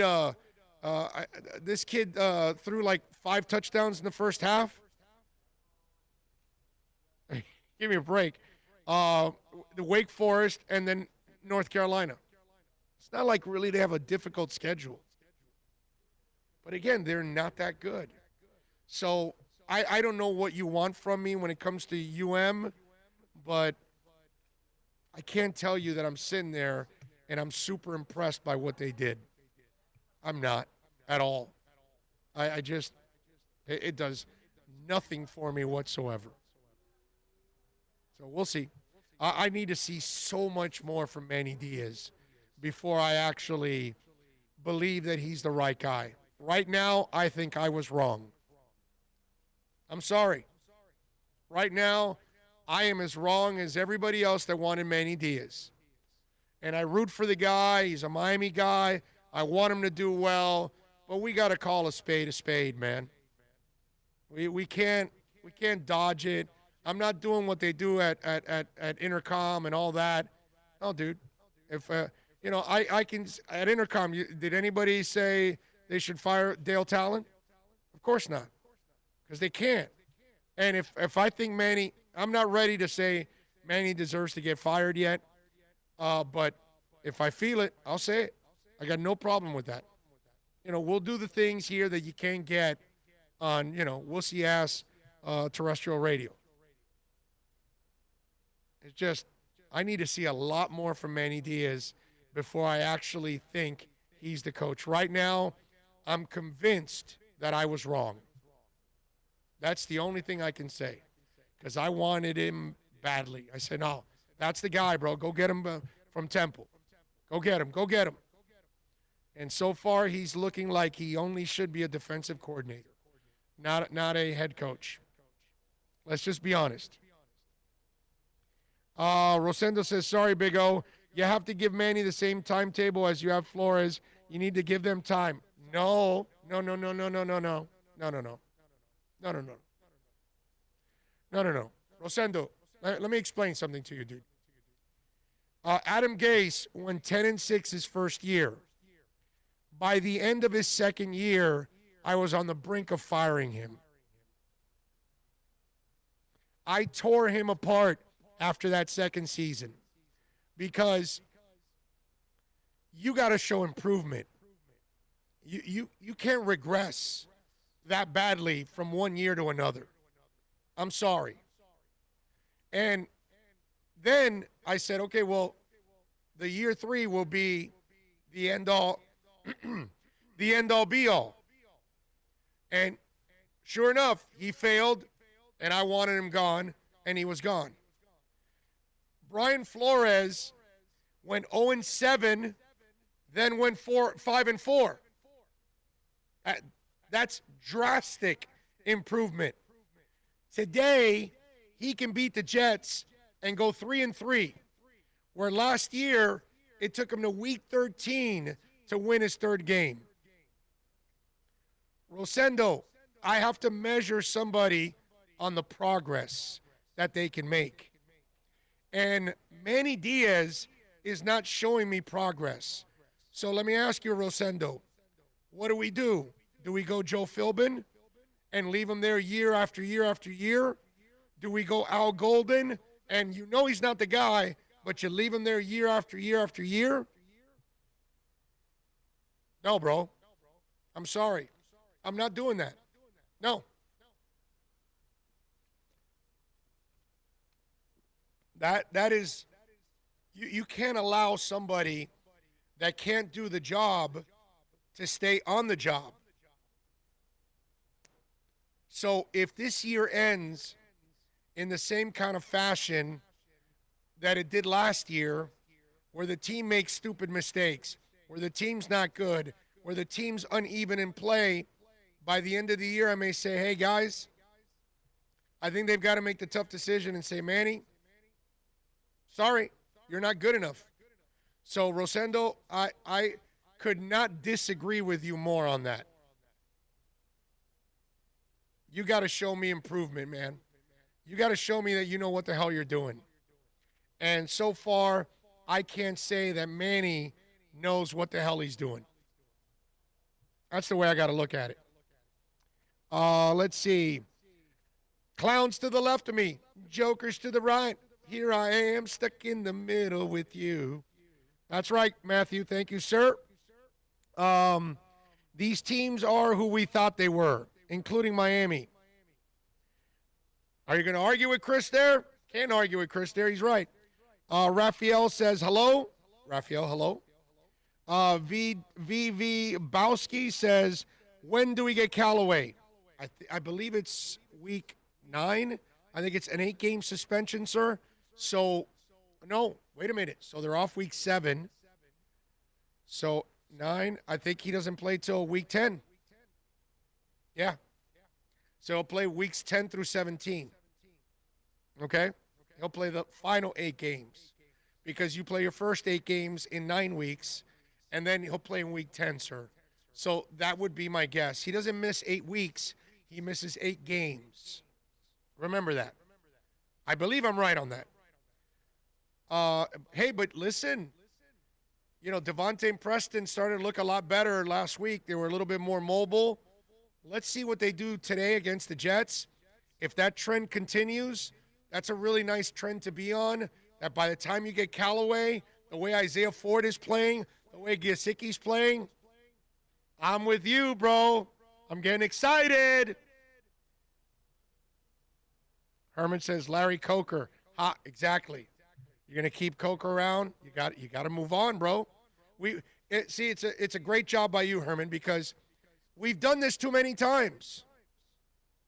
this kid threw like 5 touchdowns in the first half? Give me a break. the Wake Forest, and then North Carolina. It's not like really they have a difficult schedule. But again, they're not that good. So I don't know what you want from me when it comes to UM, but I can't tell you that I'm sitting there and I'm super impressed by what they did. I'm not at all. I just, it does nothing for me whatsoever. So we'll see. I need to see so much more from Manny Diaz before I actually believe that he's the right guy. Right now, I think I was wrong. I'm sorry. Right now, I am as wrong as everybody else that wanted Manny Diaz. And I root for the guy. He's a Miami guy. I want him to do well. But we got to call a spade, man. We can't dodge it. I'm not doing what they do at Intercom and all that. No, dude. If I can at Intercom. Did anybody say they should fire Dale Talon? Of course not, because they can't. And if I think Manny, I'm not ready to say Manny deserves to get fired yet. But if I feel it, I'll say it. I got no problem with that. We'll do the things here that you can't get on, wussy-ass terrestrial radio. It's just, I need to see a lot more from Manny Diaz before I actually think he's the coach. Right now, I'm convinced that I was wrong. That's the only thing I can say, because I wanted him badly. I said, no, that's the guy, bro. Go get him from Temple. Go get him. And so far, he's looking like he only should be a defensive coordinator, not a head coach. Let's just be honest. Rosendo says, sorry, Big O. You have to give Manny the same timetable as you have Flores. You need to give them time. No. Rosendo, let me explain something to you, dude. Adam Gase went 10-6 his first year. By the end of his second year, I was on the brink of firing him. I tore him apart after that second season because you got to show improvement. You can't regress that badly from one year to another. I'm sorry. And then I said, okay, well, the year 3 will be the end all, the end all be all. And sure enough, he failed, and I wanted him gone, and he was gone. Brian Flores went 0-7, then went 5-4. That's drastic improvement. Today, he can beat the Jets and go 3-3, where last year it took him to week 13 to win his third game. Rosendo, I have to measure somebody on the progress that they can make. And Manny Diaz is not showing me progress. So let me ask you, Rosendo, what do? Do we go Joe Philbin and leave him there year after year after year? Do we go Al Golden and you know he's not the guy, but you leave him there year after year after year? No, bro. I'm sorry. I'm not doing that. No. That is, you can't allow somebody that can't do the job to stay on the job. So if this year ends in the same kind of fashion that it did last year, where the team makes stupid mistakes, where the team's not good, where the team's uneven in play, by the end of the year I may say, hey, guys, I think they've got to make the tough decision and say, Manny, sorry, you're not good enough. So, Rosendo, I could not disagree with you more on that. You got to show me improvement, man. You got to show me that you know what the hell you're doing. And so far, I can't say that Manny knows what the hell he's doing. That's the way I got to look at it. Let's see. Clowns to the left of me, jokers to the right. here I am stuck in the middle with you. That's right, Matthew. Thank you, sir. These teams are who we thought they were, including Miami. Are you going to argue with Chris there? Can't argue with Chris there. He's right. Raphael says hello. Raphael, hello. VV Bowski says, when do we get Callaway? I believe it's week 9. I think it's an 8-game suspension, sir. So, no, wait a minute. So they're off week 7. So 9, I think he doesn't play till week 10. Yeah. So he'll play weeks 10 through 17. Okay? He'll play the final 8 games because you play your first 8 games in 9 weeks, and then he'll play in week 10, sir. So that would be my guess. He doesn't miss 8 weeks. He misses 8 games. Remember that. I believe I'm right on that. Hey, but listen, Devontae and Preston started to look a lot better last week. They were a little bit more mobile. Let's see what they do today against the Jets. If that trend continues, that's a really nice trend to be on, that by the time you get Callaway, the way Isaiah Ford is playing, the way Gesicki's playing, I'm with you, bro. I'm getting excited. Herman says Larry Coker. Ha, exactly. You're going to keep Coker around? You got to move on, bro. It's a great job by you, Herman, because we've done this too many times.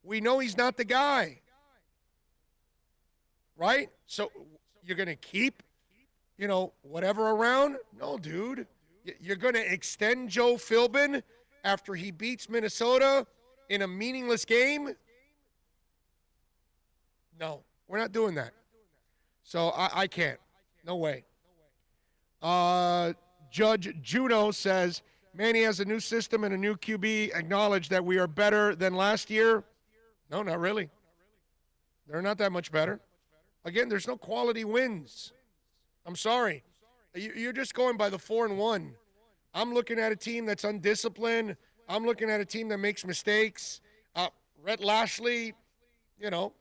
We know he's not the guy. Right? So you're going to keep, whatever around? No, dude. You're going to extend Joe Philbin after he beats Minnesota in a meaningless game? No, we're not doing that. So I can't. No way. Judge Juno says, Manny has a new system and a new QB. Acknowledge that we are better than last year. No, not really. They're not that much better. Again, there's no quality wins. I'm sorry. You're just going by the 4-1. I'm looking at a team that's undisciplined. I'm looking at a team that makes mistakes. Rhett Lashley, I don't know,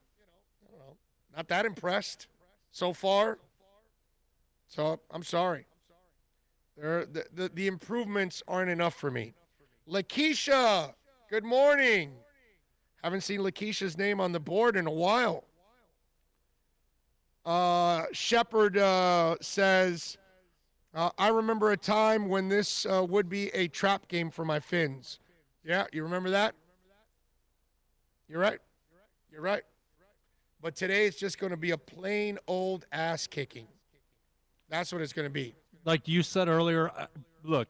not that impressed so far. So I'm sorry. The improvements aren't enough for me. Lakeisha, good morning. Haven't seen Lakeisha's name on the board in a while. Shepard says, I remember a time when this would be a trap game for my Finns. Yeah, you remember that? You're right. You're right. But today it's just going to be a plain old ass kicking. That's what it's going to be. Like you said earlier, look,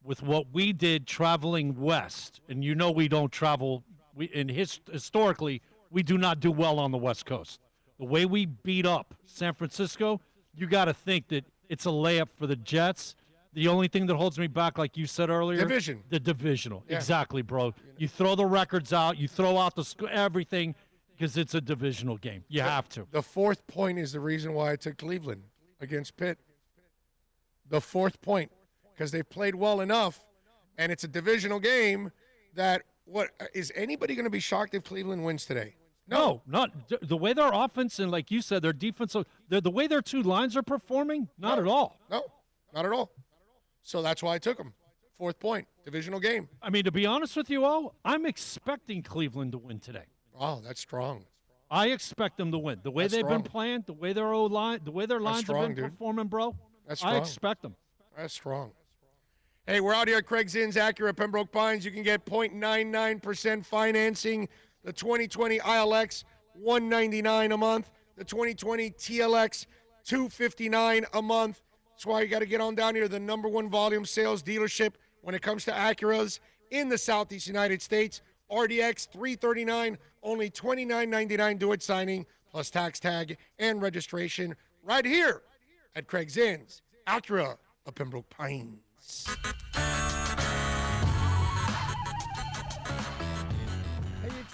with what we did traveling west, and we don't travel, historically, we do not do well on the West Coast. The way we beat up San Francisco, you got to think that it's a layup for the Jets. The only thing that holds me back, like you said earlier, the divisional. Yeah. Exactly, bro. You throw the records out, you throw out everything, because it's a divisional game. You have to. The 4th point is the reason why I took Cleveland against Pitt. The 4th point, because they've played well enough, and it's a divisional game that, is anybody going to be shocked if Cleveland wins today? No, not the way their offense and, like you said, their defense, the way their 2 lines are performing, not at all. No, not at all. So that's why I took them. 4th point, divisional game. I mean, to be honest with you all, I'm expecting Cleveland to win today. Oh, that's strong. I expect them to win. The way they've been playing, the way their O-line, the way their lines have been performing, bro. That's strong. I expect them. That's strong. Hey, we're out here at Craig Zinn's Acura Pembroke Pines. You can get 0.99% financing. The 2020 ILX, $199 a month. The 2020 TLX, $259 a month. That's why you got to get on down here. The #1 volume sales dealership when it comes to Acuras in the Southeast United States. RDX, $339, only $29.99 do it signing, plus tax tag and registration right here at Craig Zinn's Acura of Pembroke Pines.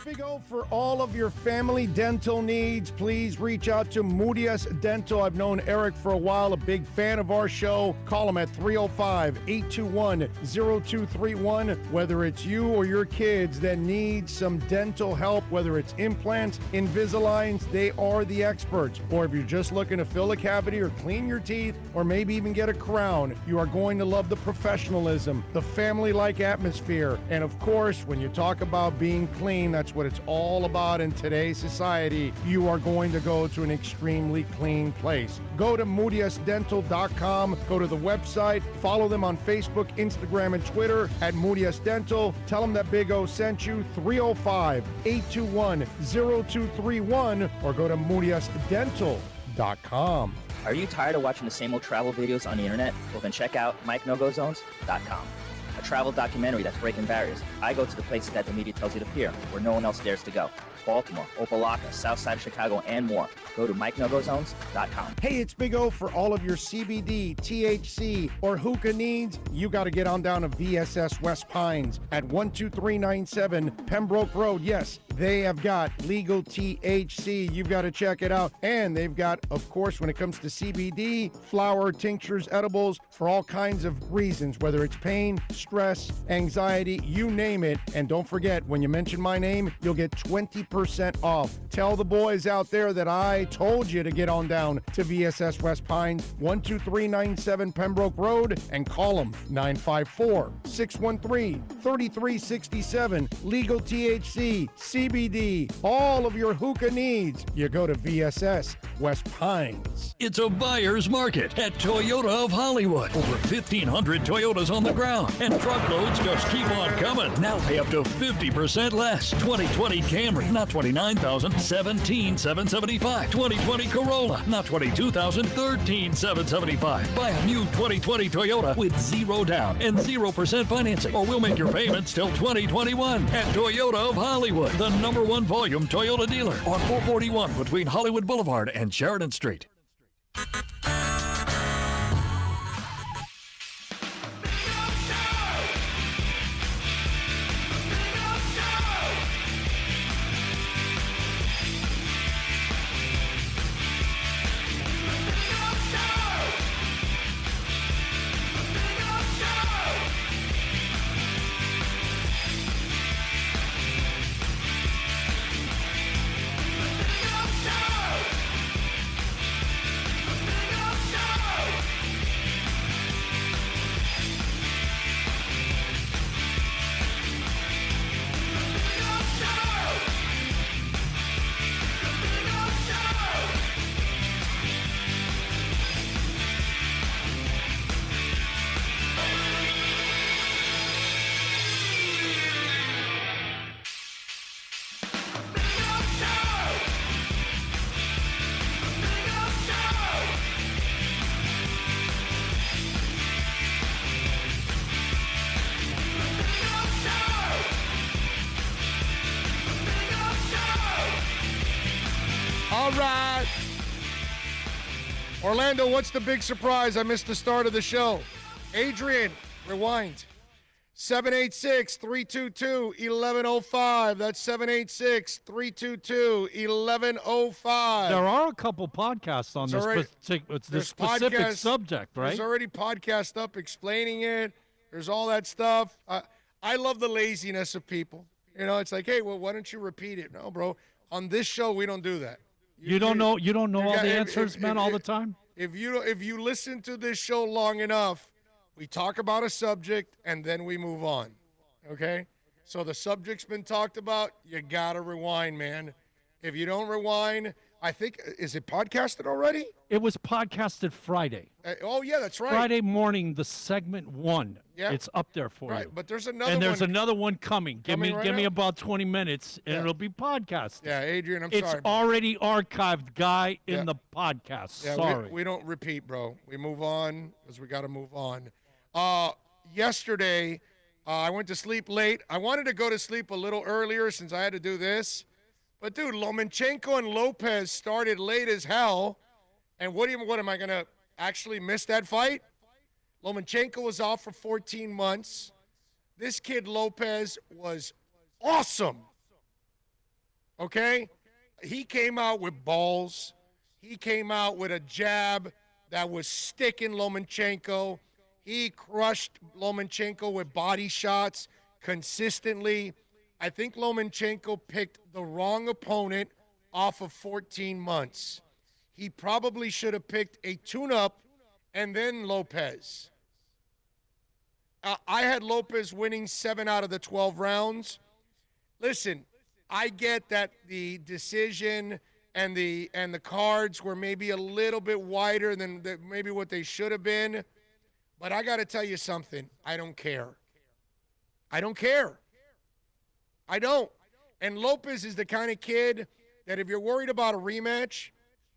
Big O, for all of your family dental needs, please reach out to Moody's Dental. I've known Eric for a while, a big fan of our show. Call him at 305-821-0231. Whether it's you or your kids that need some dental help, whether it's implants, Invisaligns, they are the experts. Or if you're just looking to fill a cavity or clean your teeth, or maybe even get a crown, you are going to love the professionalism, the family-like atmosphere, and of course, when you talk about being clean, that's what it's all about in today's society. You are going to go to an extremely clean place. Go to moody'sdental.com, go to the website, follow them on Facebook, Instagram, and Twitter at Moody's Dental. Tell them that Big O sent you, 305-821-0231, or go to moody'sdental.com. Are you tired of watching the same old travel videos on the internet? Well, then check out MikeNoGoZones.com. A travel documentary that's breaking barriers. I go to the places that the media tells you to fear, where no one else dares to go. Baltimore, Opelika, South Side of Chicago, and more. Go to MikeNoGoZones.com. Hey, it's Big O. For all of your CBD, THC, or hookah needs, you got to get on down to VSS West Pines at 12397 Pembroke Road. Yes, they have got legal THC. You've got to check it out. And they've got, of course, when it comes to CBD, flower, tinctures, edibles, for all kinds of reasons, whether it's pain, stress, anxiety, you name it. And don't forget, when you mention my name, you'll get 20% off. Tell the boys out there that I told you to get on down to VSS West Pines, 12397 Pembroke Road, and call them 954-613-3367. Legal THC, CBD, all of your hookah needs. You go to VSS West Pines. It's a buyer's market at Toyota of Hollywood. Over 1,500 Toyotas on the ground, and truckloads just keep on coming. Now pay up to 50% less. 2020 Camry, not $29,000, $17,775. 2020 Corolla, not $22,000, $13,775. Buy a new 2020 Toyota with zero down and 0% financing, or we'll make your payments till 2021 at Toyota of Hollywood, the #1 volume Toyota dealer on 441 between Hollywood Boulevard and Sheridan Street. All right. Orlando, what's the big surprise? I missed the start of the show. Adrian, rewind. 786-322-1105. That's 786-322-1105. There are a couple podcasts on this specific subject, right? There's already podcast up explaining it. There's all that stuff. I love the laziness of people. You know, it's like, hey, well, why don't you repeat it? No, bro. On this show, we don't do that. You don't know all the answers, man, all the time? If you listen to this show long enough, we talk about a subject and then we move on. Okay? So the subject's been talked about, you gotta rewind, man. If you don't rewind, I think, is it podcasted already? It was podcasted Friday. Oh, yeah, that's right. Friday morning, the segment 1. Yeah. It's up there for you. But there's another one. And there's another one coming. Give me now. about 20 minutes, and it'll be podcasted. Yeah, Adrian, I'm sorry. It's already archived, guy, in the podcast. Yeah, sorry. We don't repeat, bro. We move on because we got to move on. Yesterday, I went to sleep late. I wanted to go to sleep a little earlier since I had to do this. But, dude, Lomachenko and Lopez started late as hell. And what am I going to actually miss that fight? Lomachenko was off for 14 months. This kid, Lopez, was awesome. okay? He came out with balls. He came out with a jab that was sticking Lomachenko. He crushed Lomachenko with body shots consistently. I think Lomachenko picked the wrong opponent off of 14 months. He probably should have picked a tune-up and then Lopez. I had Lopez winning 7 out of the 12 rounds. Listen, I get that the decision and the cards were maybe a little bit wider than maybe what they should have been, but I got to tell you something. I don't care. I don't care. I don't. And Lopez is the kind of kid that if you're worried about a rematch,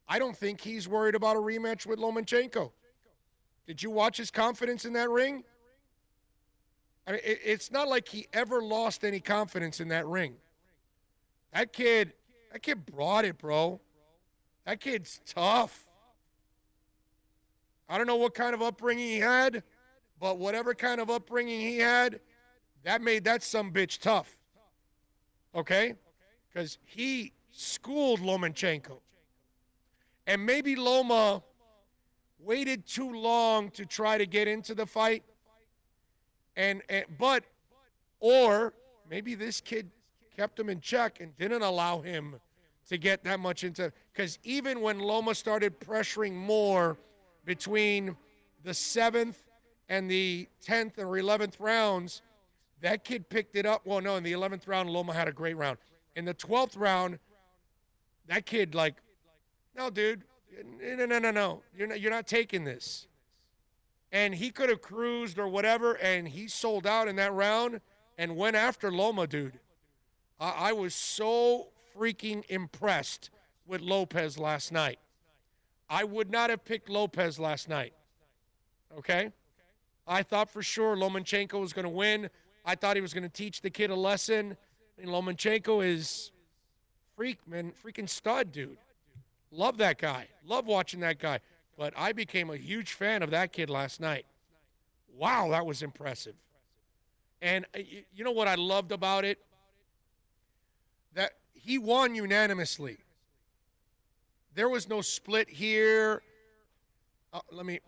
I don't think he's worried about a rematch with Lomachenko. Did you watch his confidence in that ring? I mean, it's not like he ever lost any confidence in that ring. That kid brought it, bro. That kid's tough. I don't know what kind of upbringing he had, but whatever kind of upbringing he had, that made that sumbitch tough. Okay? Because he schooled Lomachenko. And maybe Loma waited too long to try to get into the fight. Or maybe this kid kept him in check and didn't allow him to get that much into, because even when Loma started pressuring more between the 7th and the 10th or 11th rounds, that kid picked it up. Well, no, in the 11th round, Loma had a great round. In the 12th round, that kid no, dude, no, you're not taking this. And he could have cruised or whatever, and he sold out in that round and went after Loma, dude. I was so freaking impressed with Lopez last night. I would not have picked Lopez last night, okay? I thought for sure Lomachenko was going to win. I thought he was going to teach the kid a lesson. And Lomachenko is freaking stud, dude. Love that guy. Love watching that guy. But I became a huge fan of that kid last night. Wow, that was impressive. And you know what I loved about it? That he won unanimously. There was no split here.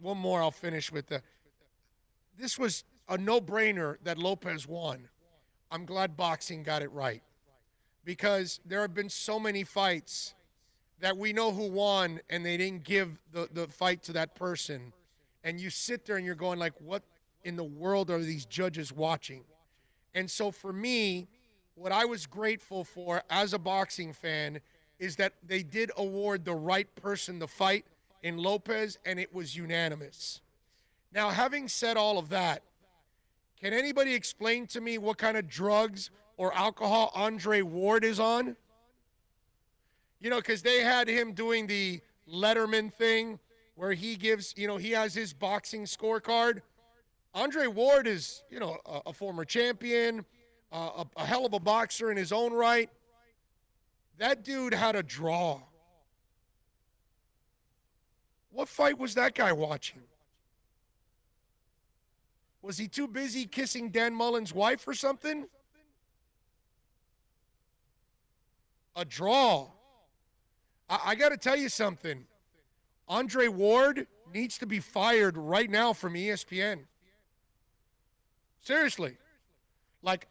One more, I'll finish with this was a no-brainer that Lopez won. I'm glad boxing got it right. Because there have been so many fights that we know who won and they didn't give the fight to that person. And you sit there and you're going like, what in the world are these judges watching? And so for me, what I was grateful for as a boxing fan is that they did award the right person the fight in Lopez, and it was unanimous. Now, having said all of that, can anybody explain to me what kind of drugs or alcohol Andre Ward is on? You know, because they had him doing the Letterman thing where he gives, he has his boxing scorecard. Andre Ward is, a former champion, a hell of a boxer in his own right. That dude had a draw. What fight was that guy watching? Was he too busy kissing Dan Mullen's wife or something? A draw. I got to tell you something. Andre Ward needs to be fired right now from ESPN. Seriously. Like,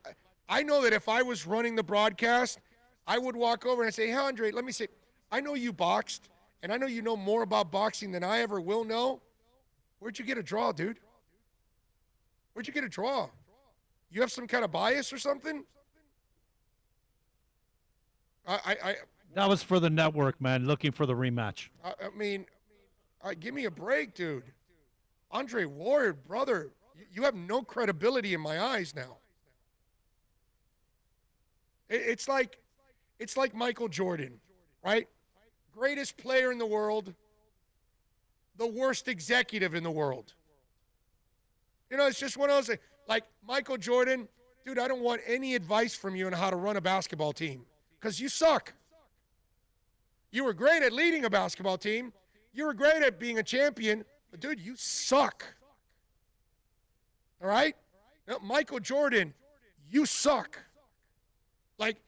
I know that if I was running the broadcast, I would walk over and say, hey, Andre, let me say, I know you boxed, and I know you know more about boxing than I ever will know. Where'd you get a draw, dude? Where'd you get a draw? You have some kind of bias or something? That was for the network, man, looking for the rematch. Give me a break, dude. Andre Ward, brother, you have no credibility in my eyes now. It's like Michael Jordan, right? Greatest player in the world, the worst executive in the world. It's just one of those things. Like Michael Jordan, dude, I don't want any advice from you on how to run a basketball team because you suck. You were great at leading a basketball team. You were great at being a champion, but dude, you suck. All right? Now, Michael Jordan, you suck. Like,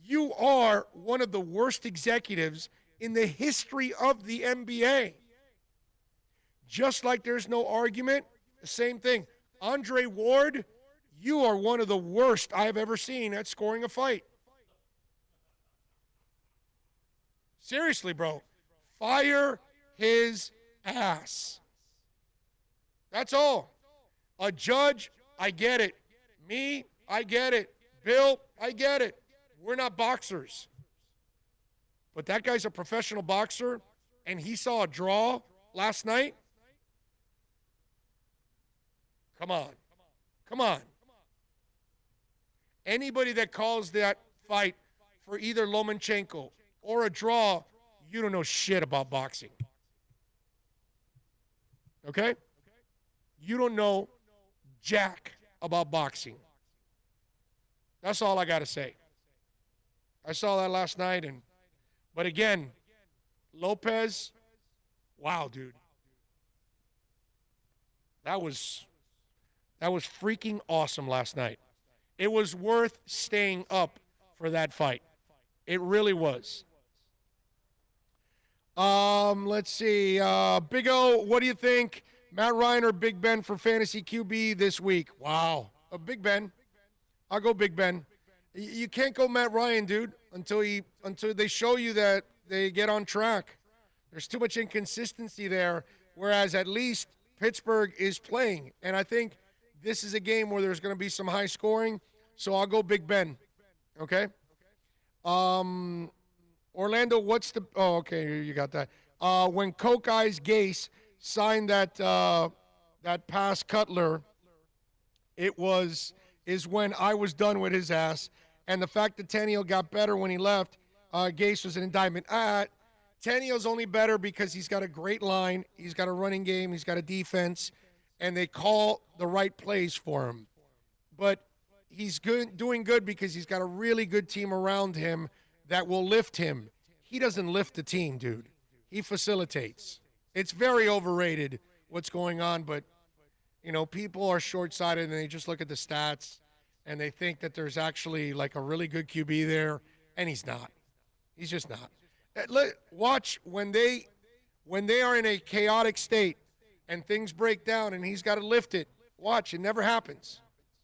You are one of the worst executives in the history of the NBA. Just like there's no argument, the same thing. Andre Ward, you are one of the worst I have ever seen at scoring a fight. Seriously, bro. Fire his ass. That's all. A judge, I get it. Me, I get it. Bill, I get it. We're not boxers. But that guy's a professional boxer, and he saw a draw last night. Come on. Come on. Anybody that calls that fight for either Lomachenko or a draw, you don't know shit about boxing. Okay? You don't know jack about boxing. That's all I got to say. I saw that last night, but again, Lopez, wow, dude. That was freaking awesome last night. It was worth staying up for that fight. It really was. Let's see. Big O, what do you think? Matt Ryan or Big Ben for fantasy QB this week? Wow. Big Ben. I'll go Big Ben. You can't go Matt Ryan, dude, until they show you that they get on track. There's too much inconsistency there, whereas at least Pittsburgh is playing. And I think this is a game where there's going to be some high scoring, so I'll go Big Ben. Okay? Orlando, what's the – oh, okay, you got that. When Coke Eyes Gase signed that pass Cutler, is when I was done with his ass. And the fact that Tannehill got better when he left, Gase was an indictment. Tannehill's only better because he's got a great line, he's got a running game, he's got a defense, and they call the right plays for him. But he's doing good because he's got a really good team around him that will lift him. He doesn't lift the team, dude. He facilitates. It's very overrated what's going on, but, people are short-sighted and they just look at the stats and they think that there's actually like a really good QB there, and he's not. He's just not. Watch when they are in a chaotic state and things break down and he's got to lift it. Watch, it never happens.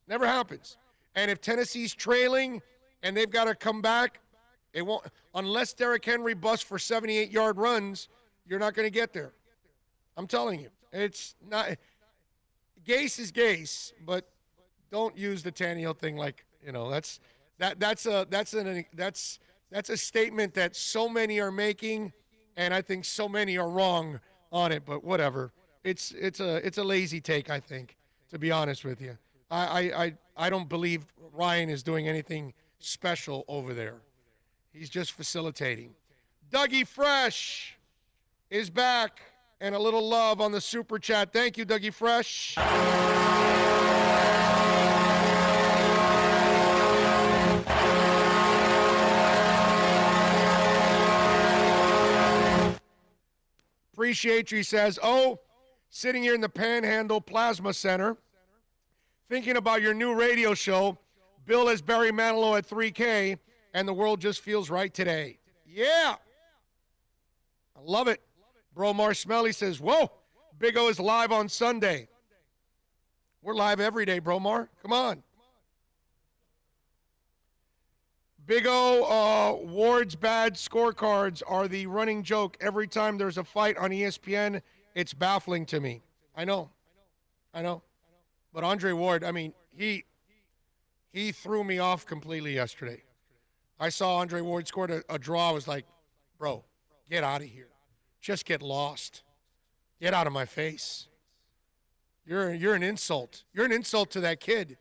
Never happens. And if Tennessee's trailing and they've got to come back, it won't. Unless Derrick Henry busts for 78-yard runs, you're not going to get there. I'm telling you, it's not. Gase is Gase, but don't use the Tannehill thing like that's a statement that so many are making, and I think so many are wrong on it. But whatever, it's a lazy take, I think, to be honest with you. I don't believe Ryan is doing anything special over there. He's just facilitating. Dougie Fresh is back, and a little love on the super chat. Thank you, Dougie Fresh. Appreciate you, he says. Oh, sitting here in the Panhandle Plasma Center, thinking about your new radio show, Bill as Barry Manilow at 3K, and the world just feels right today. Yeah. I love it. Bro Marsmelly says, whoa, Big O is live on Sunday. We're live every day, Bro Mar. Come on. Big O, Ward's bad scorecards are the running joke. Every time there's a fight on ESPN, it's baffling to me. I know. But Andre Ward, I mean, he threw me off completely yesterday. I saw Andre Ward scored a draw. I was like, bro, get out of here. Just get lost. Get out of my face. You're an insult. You're an insult to that kid.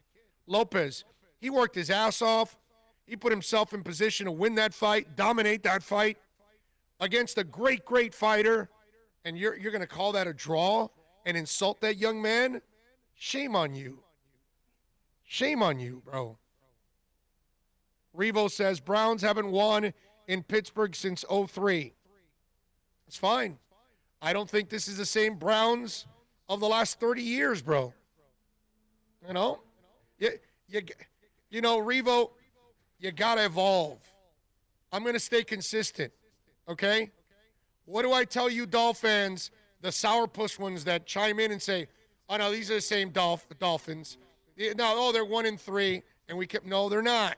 Lopez, he worked his ass off. He put himself in position to win that fight, dominate that fight against a great, great fighter, and you're going to call that a draw and insult that young man? Shame on you. Shame on you, bro. Revo says, Browns haven't won in Pittsburgh since 2003. It's fine. I don't think this is the same Browns of the last 30 years, bro. Revo, you got to evolve. I'm going to stay consistent, okay? What do I tell you Dolphins, the sourpuss ones that chime in and say, oh, no, these are the same Dolphins. No, they're 1-3, and we kept, no, they're not.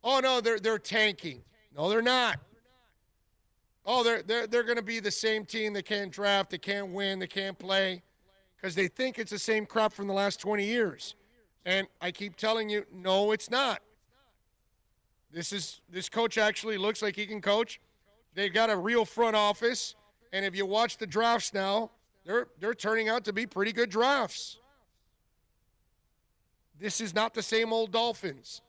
Oh, no, they're tanking. No, they're not. Oh, they're going to be the same team. They can't draft, they can't win, they can't play, because they think it's the same crap from the last 20 years. And I keep telling you, no, it's not. This coach actually looks like he can coach. They've got a real front office, and if you watch the drafts now, they're turning out to be pretty good drafts. This is not the same old Dolphins.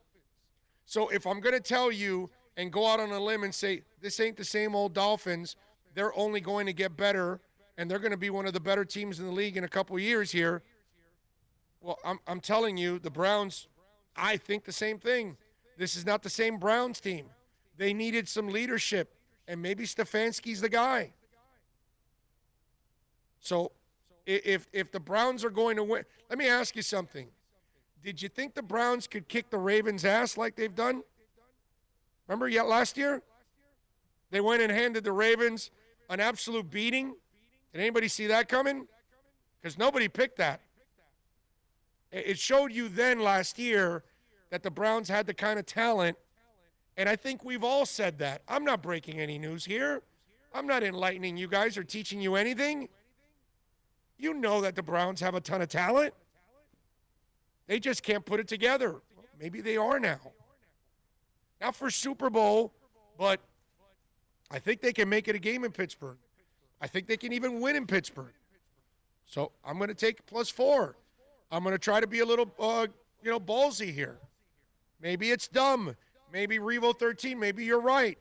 So if I'm going to tell you and go out on a limb and say this ain't the same old Dolphins, they're only going to get better, and they're going to be one of the better teams in the league in a couple of years here. Well, I'm telling you, the Browns, I think the same thing. This is not the same Browns team. They needed some leadership, and maybe Stefanski's the guy. So if the Browns are going to win, let me ask you something. Did you think the Browns could kick the Ravens' ass like they've done? Remember last year? They went and handed the Ravens an absolute beating. Did anybody see that coming? Because nobody picked that. It showed you then last year that the Browns had the kind of talent, and I think we've all said that. I'm not breaking any news here. I'm not enlightening you guys or teaching you anything. You know that the Browns have a ton of talent. They just can't put it together. Well, maybe they are now. Not for Super Bowl, but I think they can make it a game in Pittsburgh. I think they can even win in Pittsburgh. So I'm going to take +4. I'm going to try to be a little, ballsy here. Maybe it's dumb. Maybe Revo 13. Maybe you're right.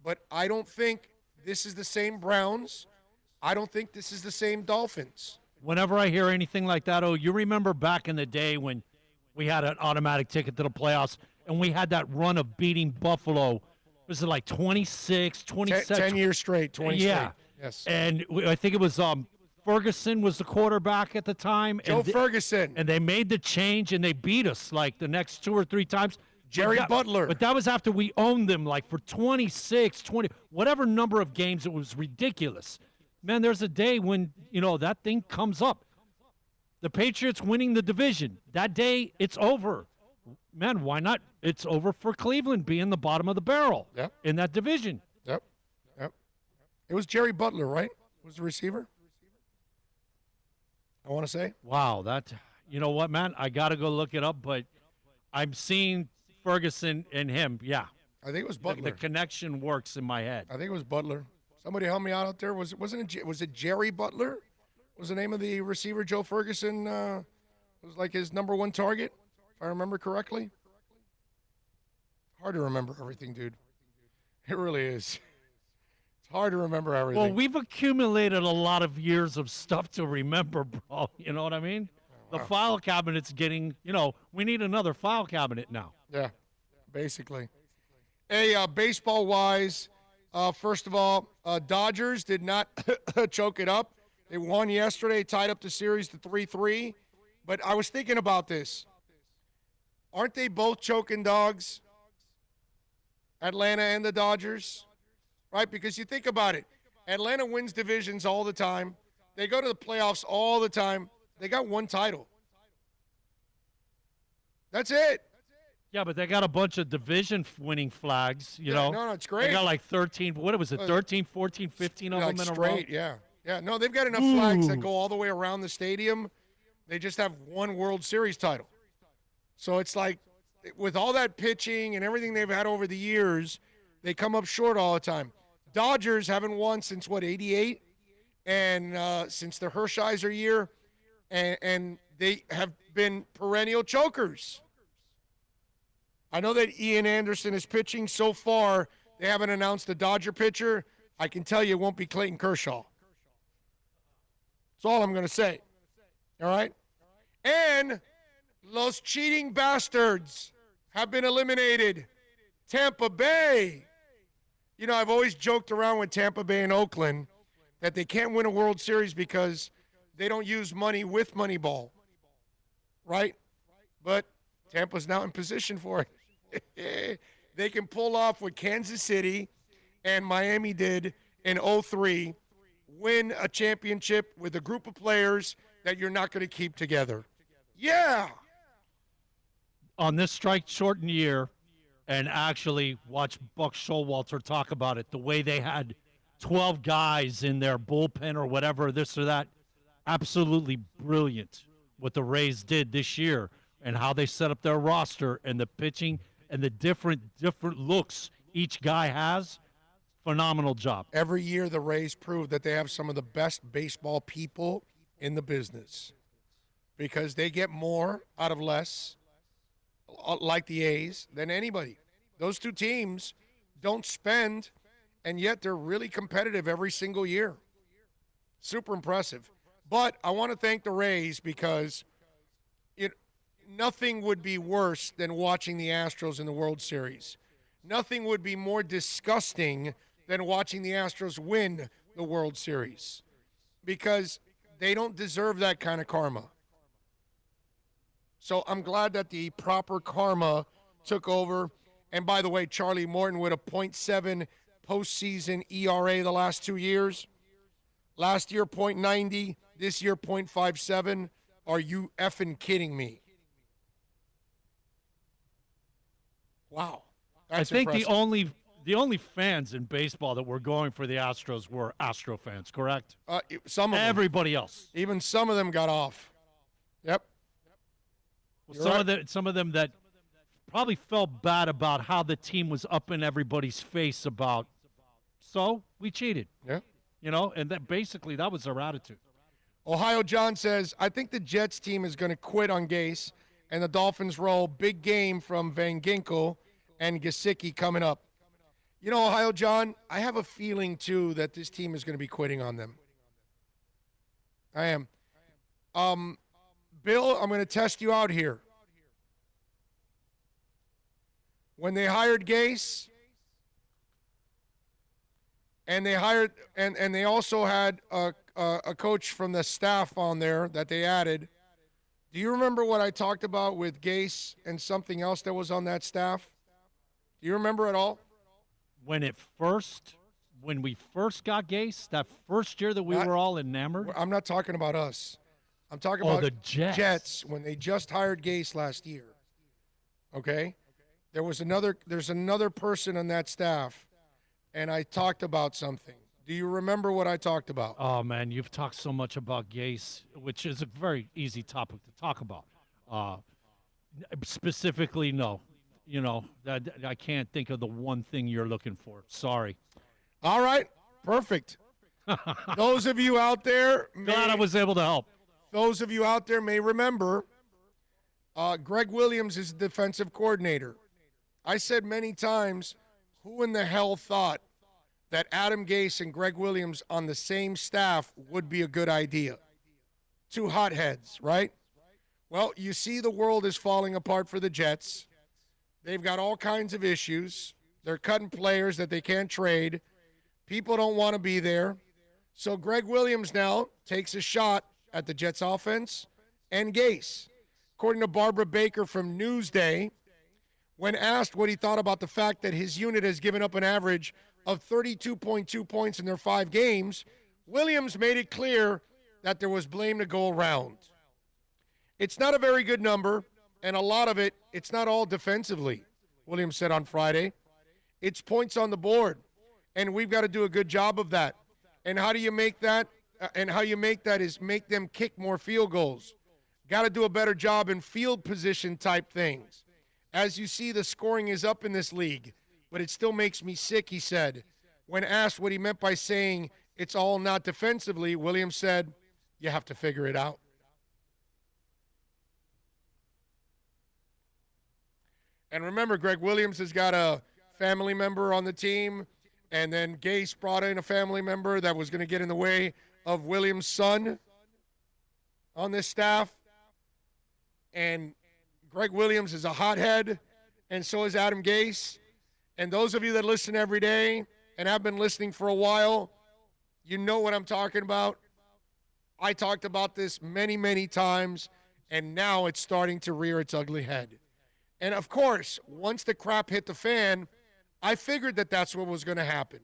But I don't think this is the same Browns. I don't think this is the same Dolphins. Whenever I hear anything like that, you remember back in the day when we had an automatic ticket to the playoffs and we had that run of beating Buffalo. Was it like 26, 27? 10 years straight, 20 yeah. straight. Yes. And I think it was Ferguson was the quarterback at the time. Joe Ferguson. And they made the change, and they beat us like the next 2 or 3 times. Jerry Butler. But that was after we owned them like for 26, 20, whatever number of games. It was ridiculous. Man, there's a day when, that thing comes up. The Patriots winning the division. That day, it's over. Man, why not? It's over for Cleveland being the bottom of the barrel in that division. Yep. It was Jerry Butler, right? Was the receiver? I want to say. Wow, you know what, man? I got to go look it up, but I'm seeing Ferguson and him. Yeah. I think it was Butler. The connection works in my head. I think it was Butler. Somebody help me out there. Was it Jerry Butler? Was the name of the receiver Joe Ferguson was like his number 1 target, if I remember correctly? Hard to remember everything, dude. It really is. It's hard to remember everything. Well, we've accumulated a lot of years of stuff to remember, bro. You know what I mean? The file cabinet's getting, we need another file cabinet now. Yeah, basically. Hey, baseball-wise, first of all, Dodgers did not choke it up. They won yesterday, tied up the series to 3-3. But I was thinking about this. Aren't they both choking dogs? Atlanta and the Dodgers? Right? Because you think about it. Atlanta wins divisions all the time. They go to the playoffs all the time. They got 1 title. That's it. Yeah, but they got a bunch of division-winning flags, you know. No, it's great. They got like 13, what was it, 13, 14, 15 of them in a row? Yeah. No, they've got enough flags that go all the way around the stadium. They just have 1 World Series title. So it's like, with all that pitching and everything they've had over the years, they come up short all the time. Dodgers haven't won since, 88? And since the Hershiser year. And they have been perennial chokers. I know that Ian Anderson is pitching. So far, they haven't announced a Dodger pitcher. I can tell you it won't be Clayton Kershaw. That's all I'm going to say. All right? And Los cheating bastards have been eliminated. Tampa Bay. I've always joked around with Tampa Bay and Oakland that they can't win a World Series because they don't use money with Moneyball. Right? But Tampa's now in position for it. they can pull off what Kansas City and Miami did in 03, win a championship with a group of players that you're not going to keep together. Yeah. On this strike-shortened year, and actually watch Buck Showalter talk about it, the way they had 12 guys in their bullpen or whatever, this or that, absolutely brilliant what the Rays did this year and how they set up their roster and the pitching and the different looks each guy has. Phenomenal job. Every year the Rays prove that they have some of the best baseball people in the business because they get more out of less, like the A's, than anybody. Those two teams don't spend, and yet they're really competitive every single year. Super impressive. But I want to thank the Rays because nothing would be worse than watching the Astros in the World Series. Nothing would be more disgusting than watching the Astros win the World Series because they don't deserve that kind of karma. So I'm glad that the proper karma took over. And by the way, Charlie Morton with a .7 postseason ERA the last 2 years. Last year, .90. This year, .57. Are you effing kidding me? Wow. That's I think impressive. the only fans in baseball that were going for the Astros were Astro fans, correct? Some of them. Everybody else. Even some of them got off. Yep. Some of them that probably felt bad about how the team was up in everybody's face about, so we cheated. Yeah. And that basically that was their attitude. Ohio John says, I think the Jets team is going to quit on Gase and the Dolphins roll. Big game from Van Ginkel and Gesicki coming up. Ohio John, I have a feeling, too, that this team is going to be quitting on them. I am. Bill, I'm going to test you out here. When they hired Gase, and they also had a coach from the staff on there that they added. Do you remember what I talked about with Gase and something else that was on that staff? Do you remember at all? When we first got Gase, that first year that we were all enamored. I'm not talking about us. I'm talking about the Jets when they just hired Gase last year. Okay? There's another person on that staff, and I talked about something. Do you remember what I talked about? Oh, man, you've talked so much about Gase, which is a very easy topic to talk about. Specifically, no. I can't think of the one thing you're looking for. Sorry. All right. Perfect. Those of you out there. Glad I was able to help. Those of you out there may remember Greg Williams is the defensive coordinator. I said many times, who in the hell thought that Adam Gase and Greg Williams on the same staff would be a good idea? Two hotheads, right? Well, you see the world is falling apart for the Jets. They've got all kinds of issues. They're cutting players that they can't trade. People don't want to be there. So Greg Williams now takes a shot at the Jets offense and Gase. According to Barbara Baker from Newsday, when asked what he thought about the fact that his unit has given up an average of 32.2 points in their 5 games, Williams made it clear that there was blame to go around. It's not a very good number, and a lot of it, it's not all defensively, Williams said on Friday. It's points on the board, and we've got to do a good job of that. And how do you make that? And how you make that is make them kick more field goals. Got to do a better job in field position type things. As you see, the scoring is up in this league, but it still makes me sick, he said. When asked what he meant by saying it's all not defensively, Williams said, you have to figure it out. And remember, Greg Williams has got a family member on the team, and then Gase brought in a family member that was going to get in the way of Williams' son on this staff. And Greg Williams is a hothead, and so is Adam Gase. And those of you that listen every day and have been listening for a while, you know what I'm talking about. I talked about this many, many times, and now it's starting to rear its ugly head. And, of course, once the crap hit the fan, I figured that that's what was going to happen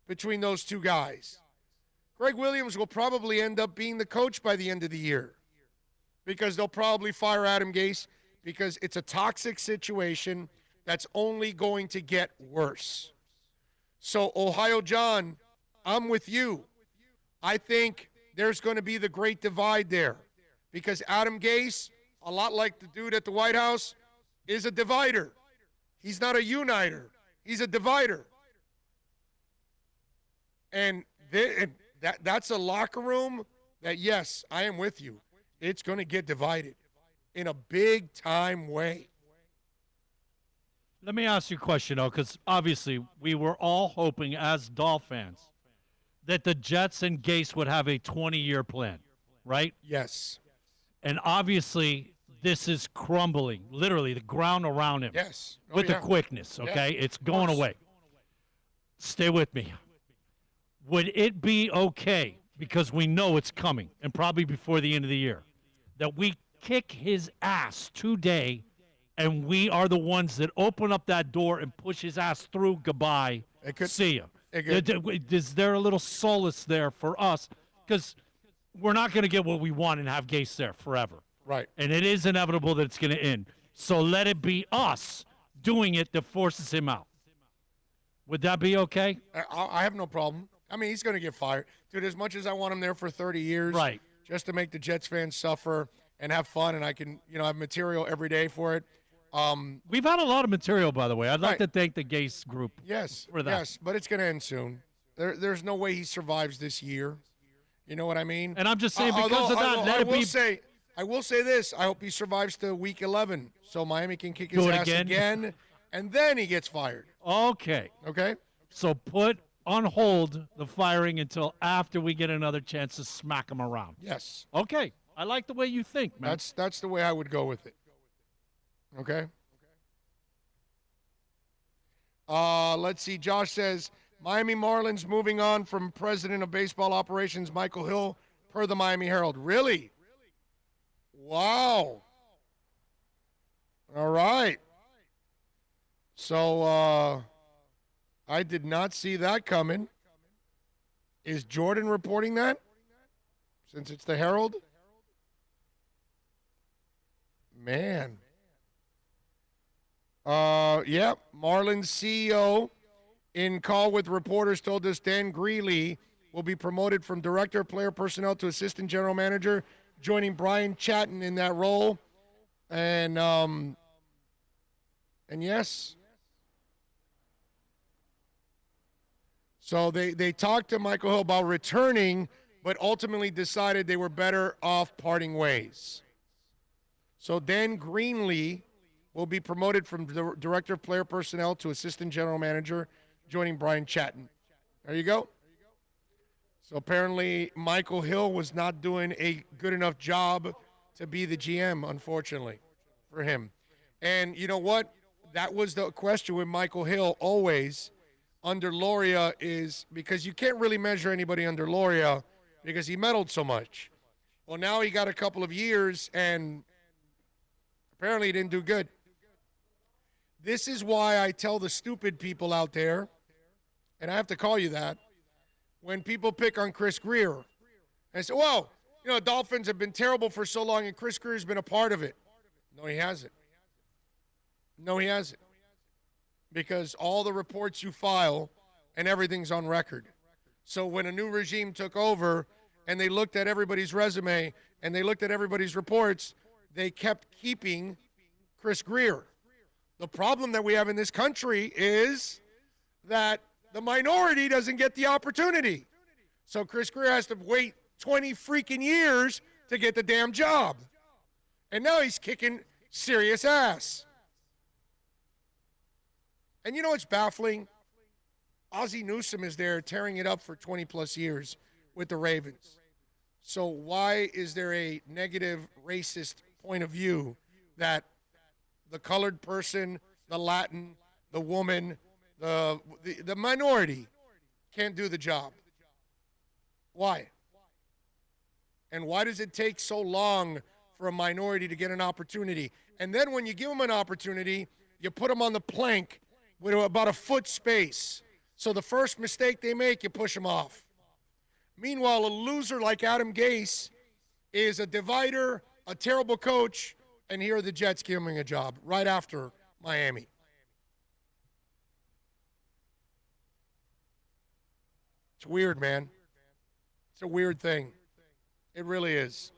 between those two guys. Greg Williams will probably end up being the coach by the end of the year because they'll probably fire Adam Gase because it's a toxic situation that's only going to get worse. So, Ohio John, I'm with you. I think there's going to be the great divide there because Adam Gase, a lot like the dude at the White House, is a divider. He's not a uniter. He's a divider. And that's a locker room that, yes, I am with you. It's going to get divided in a big-time way. Let me ask you a question, though, because obviously we were all hoping as Dolphin fans that the Jets and Gase would have a 20-year plan, right? Yes. And obviously this is crumbling, literally the ground around him. Yes. With the quickness, okay? It's going away. Stay with me. Would it be okay, because we know it's coming, and probably before the end of the year, that we kick his ass today and we are the ones that open up that door and push his ass through? Goodbye. See ya. Is there a little solace there for us? Because we're not going to get what we want and have Gase there forever. Right. And it is inevitable that it's going to end. So let it be us doing it that forces him out. Would that be okay? I have no problem. I mean, he's going to get fired. Dude, as much as I want him there for 30 years, right, just to make the Jets fans suffer and have fun, and I can, have material every day for it. We've had a lot of material, by the way. I'd like to thank the Gase group for that. Yes, but it's going to end soon. There's no way he survives this year. You know what I mean? And I'm just saying because of that, I will say this. I hope he survives to week 11 so Miami can kick his ass again, and then he gets fired. Okay. So put on hold the firing until after we get another chance to smack him around. Yes. Okay. I like the way you think, man. That's the way I would go with it. Okay. Let's see. Josh says, Miami Marlins moving on from president of baseball operations Michael Hill per the Miami Herald. Really? Wow. All right. So I did not see that coming. Is Jordan reporting that? Since it's the Herald? Man. Yeah, Marlins CEO in call with reporters told us Dan Greeley will be promoted from director of player personnel to assistant general manager, joining Brian Chatton in that role. And yes. So they talked to Michael Hill about returning, but ultimately decided they were better off parting ways. So Dan Greenlee will be promoted from director of player personnel to assistant general manager, joining Brian Chatton. There you go. So apparently Michael Hill was not doing a good enough job to be the GM, unfortunately, for him. And you know what? That was the question with Michael Hill always under Loria, is because you can't really measure anybody under Loria because he meddled so much. Well, now he got a couple of years, and apparently he didn't do good. This is why I tell the stupid people out there, and I have to call you that, when people pick on Chris Greer and say, well, Dolphins have been terrible for so long, and Chris Greer's been a part of it. No, he hasn't. No, he hasn't. Because all the reports you file and everything's on record. So when a new regime took over and they looked at everybody's resume and they looked at everybody's reports, they kept keeping Chris Greer. The problem that we have in this country is that the minority doesn't get the opportunity. So Chris Greer has to wait 20 freaking years to get the damn job. And now he's kicking serious ass. And you know what's baffling? Ozzie Newsome is there tearing it up for 20-plus years with the Ravens. So why is there a negative racist point of view that the colored person, the Latin, the woman, the minority can't do the job? Why? And why does it take so long for a minority to get an opportunity? And then when you give them an opportunity, you put them on the plank with about a foot space. So the first mistake they make, you push them off. Meanwhile, a loser like Adam Gase is a divider, a terrible coach, and here are the Jets giving him a job right after Miami. It's weird, man. It's a weird thing. It really is.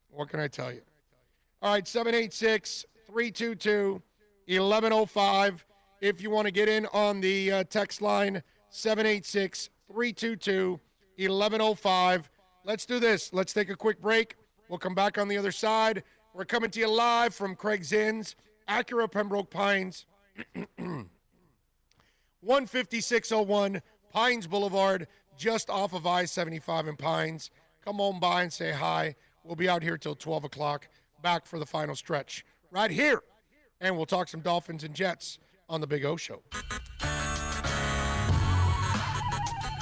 What can I tell you? All right, 786-322-1105. If you want to get in on the text line, 786-322-1105. Let's do this. Let's take a quick break. We'll come back on the other side. We're coming to you live from Craig Zinn's, Acura Pembroke Pines, 15601 Pines Boulevard, just off of I-75 in Pines. Come on by and say hi. We'll be out here till 12 o'clock, back for the final stretch right here. And we'll talk some Dolphins and Jets on the Big O Show.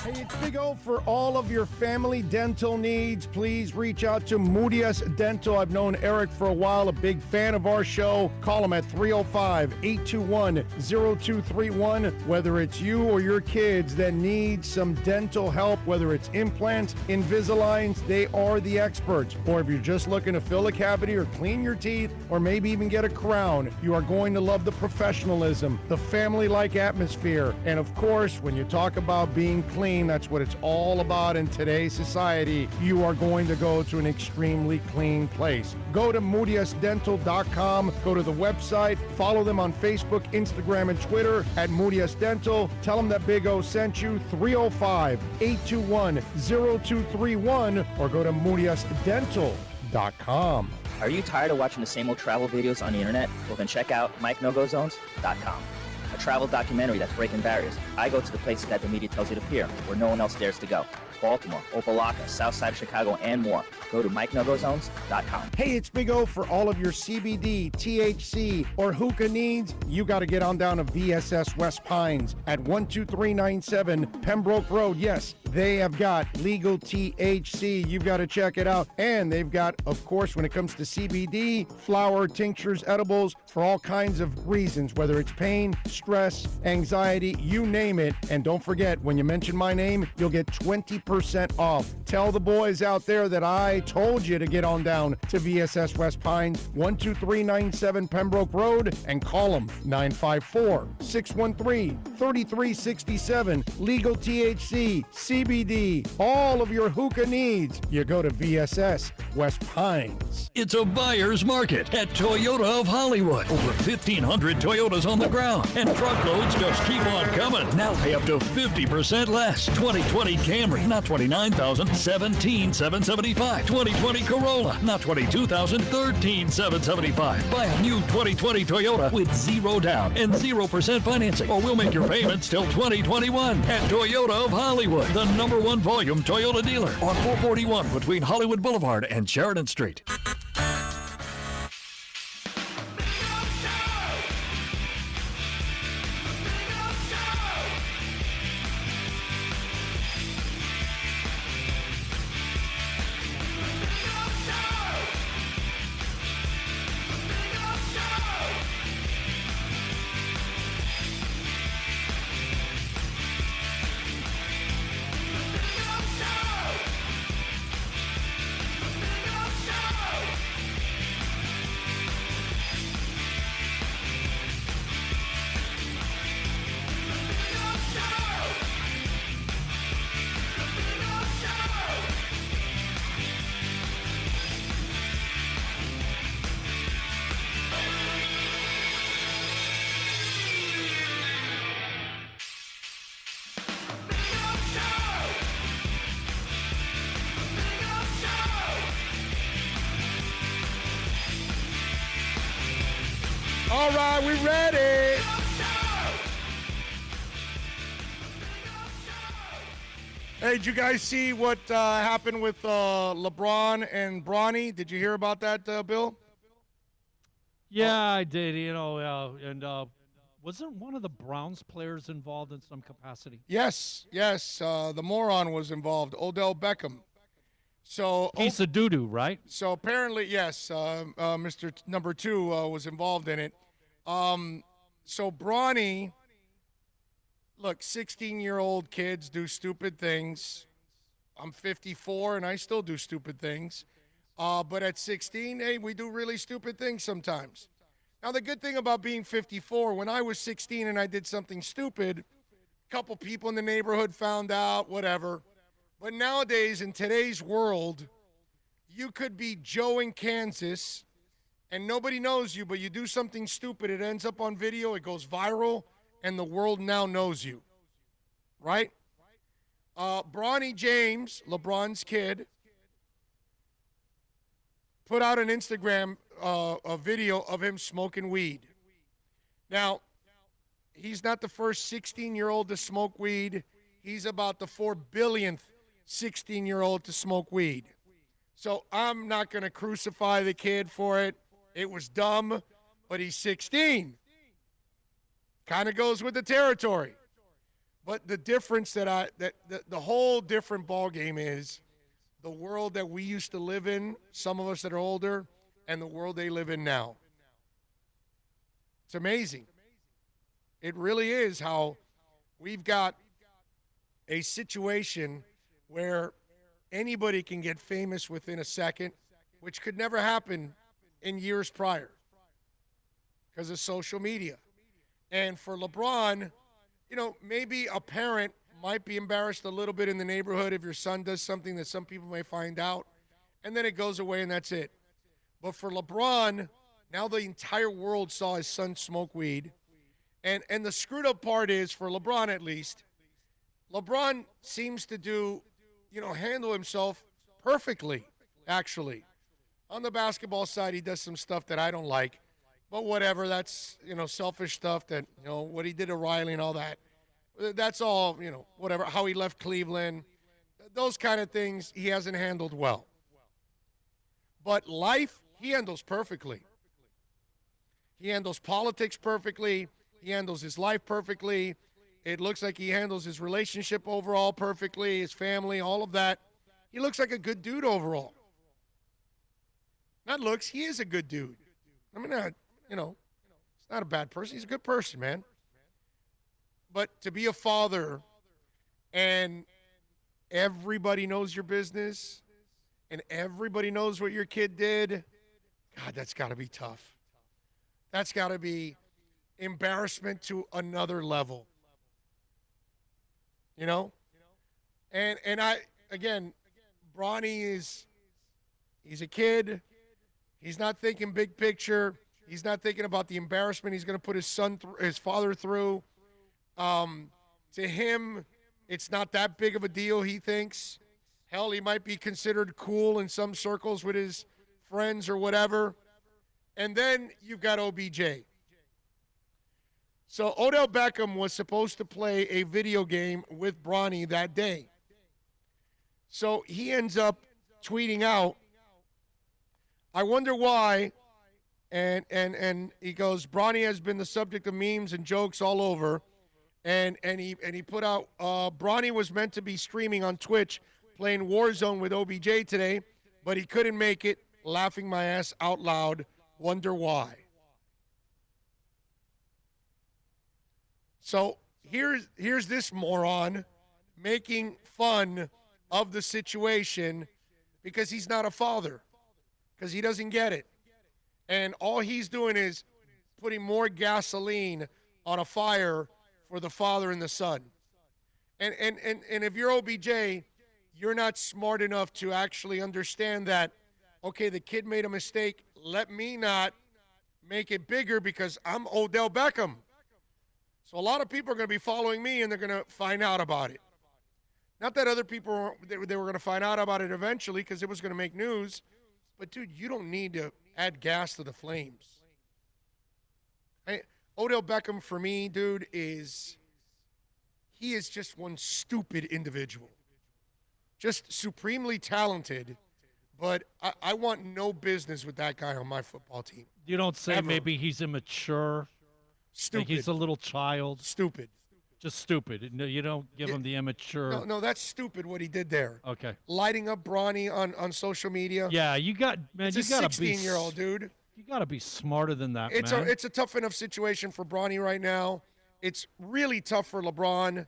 Hey, it's Big O. For all of your family dental needs, please reach out to Moody's Dental. I've known Eric for a while, a big fan of our show. Call him at 305-821-0231. Whether it's you or your kids that need some dental help, whether it's implants, Invisaligns, they are the experts. Or if you're just looking to fill a cavity or clean your teeth, or maybe even get a crown, you are going to love the professionalism, the family-like atmosphere. And of course, when you talk about being clean, that's what it's all about in today's society. You are going to go to an extremely clean place. Go to moody'sdental.com. Go to the website. Follow them on Facebook, Instagram, and Twitter at Moody's Dental. Tell them that Big O sent you. 305-821-0231 or go to moody'sdental.com. Are you tired of watching the same old travel videos on the internet? Well, then check out MikeNoGoZones.com. A travel documentary that's breaking barriers. I go to the places that the media tells you to appear, where no one else dares to go. Baltimore, Opelika, South Side of Chicago, and more. Go to MikeNoGoZones.com. Hey, it's Big O. For all of your CBD, THC, or hookah needs, you got to get on down to VSS West Pines at 12397 Pembroke Road. Yes, they have got legal THC. You've got to check it out. And they've got, of course, when it comes to CBD, flower, tinctures, edibles, for all kinds of reasons, whether it's pain, stress, anxiety, you name it. And don't forget, when you mention my name, you'll get 20% off. Tell the boys out there that I told you to get on down to VSS West Pines, 12397 Pembroke Road, and call them 954-613-3367. Legal THC, CBD, all of your hookah needs. You go to VSS West Pines. It's a buyer's market at Toyota of Hollywood. Over 1,500 Toyotas on the ground, and truckloads just keep on coming. Now pay up to 50% less. 2020 Camry, not $29,000, $17,775. 2020 Corolla, not $22,000, $13,775. Buy a new 2020 Toyota with zero down and 0% financing, or we'll make your payments till 2021 at Toyota of Hollywood, the #1 volume Toyota dealer on 441 between Hollywood Boulevard and Sheridan Street. All right, we ready. Hey, did you guys see what happened with LeBron and Bronny? Did you hear about that, Bill? Yeah, I did. Wasn't one of the Browns players involved in some capacity? Yes. The moron was involved, Odell Beckham. So Piece of doo-doo, right? So apparently, yes, Mr. Number 2 was involved in it. So Bronny, look, 16-year-old kids do stupid things. I'm 54, and I still do stupid things. But at 16, hey, we do really stupid things sometimes. Now, the good thing about being 54, when I was 16 and I did something stupid, a couple people in the neighborhood found out, whatever. But nowadays, in today's world, you could be Joe in Kansas, and nobody knows you, but you do something stupid. It ends up on video. It goes viral, and the world now knows you. Right? Bronny James, LeBron's kid, put out an Instagram a video of him smoking weed. Now, he's not the first 16-year-old to smoke weed. He's about the 4 billionth 16-year-old to smoke weed. So I'm not going to crucify the kid for it. It was dumb, but he's 16. Kind of goes with the territory. But the difference the whole different ball game is the world that we used to live in, some of us that are older, and the world they live in now. It's amazing. It really is how we've got a situation where anybody can get famous within a second, which could never happen in years prior because of social media. And for LeBron, you know, maybe a parent might be embarrassed a little bit in the neighborhood if your son does something that some people may find out, and then it goes away and that's it. But for LeBron, now the entire world saw his son smoke weed. And the screwed up part is, for LeBron at least, LeBron seems to handle himself perfectly, actually. On the basketball side, he does some stuff that I don't like. But whatever, that's, selfish stuff that, what he did to Riley and all that. That's all, whatever, how he left Cleveland. Those kind of things he hasn't handled well. But life, he handles perfectly. He handles politics perfectly. He handles his life perfectly. It looks like he handles his relationship overall perfectly, his family, all of that. He looks like a good dude overall. Not looks, he is a good dude. I mean, he's not a bad person. He's a good person, man. But to be a father and everybody knows your business and everybody knows what your kid did, God, that's got to be tough. That's got to be embarrassment to another level. And I, again, Bronny he's a kid. He's not thinking big picture. He's not thinking about the embarrassment he's going to put his father through. To him, it's not that big of a deal, he thinks. Hell, he might be considered cool in some circles with his friends or whatever. And then you've got OBJ. So Odell Beckham was supposed to play a video game with Bronny that day. So he ends up tweeting out, I wonder why, and he goes, Bronny has been the subject of memes and jokes all over. And he put out, Bronny was meant to be streaming on Twitch playing Warzone with OBJ today, but he couldn't make it, laughing my ass out loud, wonder why. So here's this moron making fun of the situation because he's not a father, because he doesn't get it. And all he's doing is putting more gasoline on a fire for the father and the son. And if you're OBJ, you're not smart enough to actually understand that, okay, the kid made a mistake. Let me not make it bigger because I'm Odell Beckham. So a lot of people are going to be following me, and they're going to find out about it. Not that other people they were going to find out about it eventually because it was going to make news. But, dude, you don't need to add gas to the flames. Odell Beckham, for me, dude, he is just one stupid individual. Just supremely talented, but I want no business with that guy on my football team. You don't say Ever. maybe he's immature? Stupid. Like he's a little child? Stupid. Just stupid. No, you don't give him the immature. No, that's stupid what he did there. Okay. Lighting up Bronny on social media. Yeah, you got It's you a gotta be 16-year-old dude. You gotta be smarter than that, It's man. a tough enough situation for Bronny right now. It's really tough for LeBron,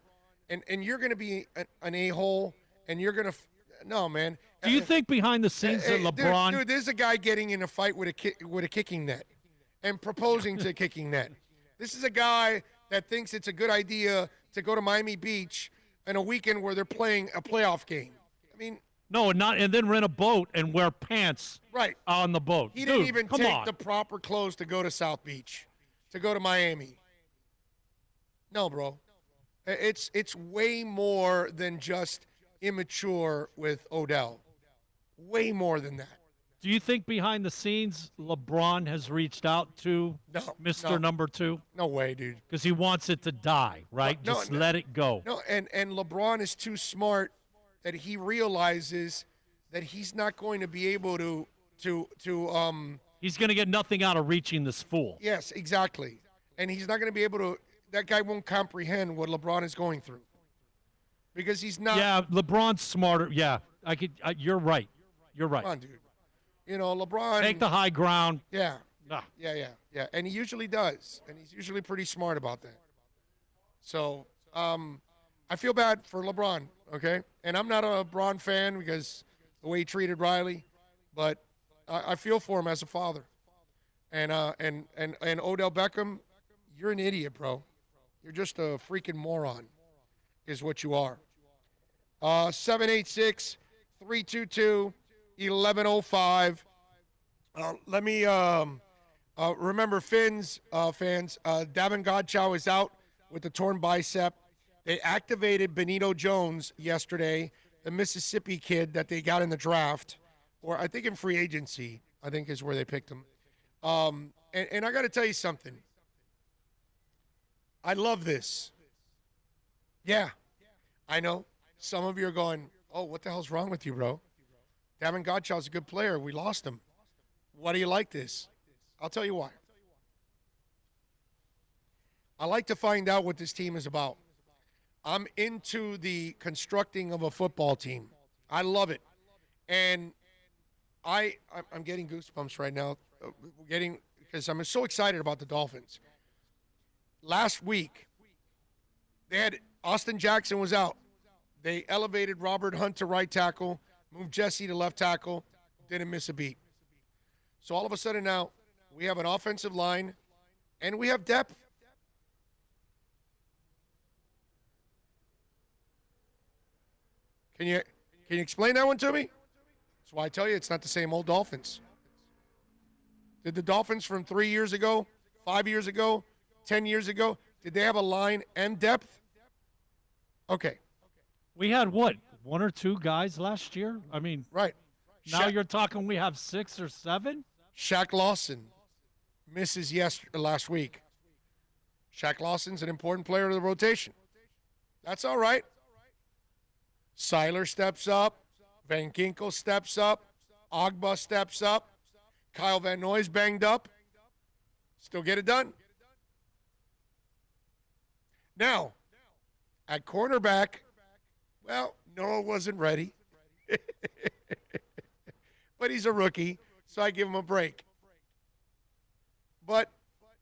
and you're going to be an a-hole, and you're going to no, man. Do you think behind the scenes that LeBron? Dude, there's a guy getting in a fight with a kicking net, and proposing to a kicking net. This is a guy that thinks it's a good idea to go to Miami Beach on a weekend where they're playing a playoff game. I mean, no, and then rent a boat and wear pants right on the boat. He Dude, didn't even come take on. the proper clothes to go to South Beach, to go to Miami. No, bro. It's way more than just immature with Odell. Way more than that. Do you think behind the scenes LeBron has reached out to Mr. Number 2? No way, dude. Because he wants it to die, right? Just let it go. No, and LeBron is too smart that he realizes that he's not going to be able to He's going to get nothing out of reaching this fool. Yes, exactly. And he's not going to be able to. That guy won't comprehend what LeBron is going through because he's not. Yeah, LeBron's smarter. Yeah, you're right. You're right. Come on, dude. You know, LeBron. Take the high ground. Yeah. Ah. Yeah. And he usually does. And he's usually pretty smart about that. So, I feel bad for LeBron, okay? And I'm not a LeBron fan because the way he treated Riley, but I feel for him as a father. And Odell Beckham, you're an idiot, bro. You're just a freaking moron is what you are. 786-322-1105. Let me remember fans. Davin Godchow is out with the torn bicep. They activated Benito Jones yesterday, the Mississippi kid that they got in the draft, or I think in free agency, I think is where they picked him. And I got to tell you something. I love this. Yeah, I know. Some of you are going, oh, what the hell's wrong with you, bro? Davin Godchow's a good player. We lost him. Why do you like this? I'll tell you why. I like to find out what this team is about. I'm into the constructing of a football team. I love it. And I'm getting goosebumps right now, because I'm so excited about the Dolphins. Last week, they had Austin Jackson was out. They elevated Robert Hunt to right tackle, moved Jesse to left tackle, didn't miss a beat. So all of a sudden now, we have an offensive line, and we have depth. Can you explain that one to me? That's why I tell you it's not the same old Dolphins. Did the Dolphins from 3 years ago, 5 years ago, 10 years ago, did they have a line and depth? Okay. We had what, 1 or 2 guys last year? I mean, right. Now you're talking we have 6 or 7? Shaq Lawson misses last week. Shaq Lawson's an important player of the rotation. That's all right. Seiler steps up. Van Ginkel steps up. Ogba steps up. Kyle Van Noy's banged up. Still get it done. Now, at cornerback, well, Noah wasn't ready. But he's a rookie, so I give him a break. But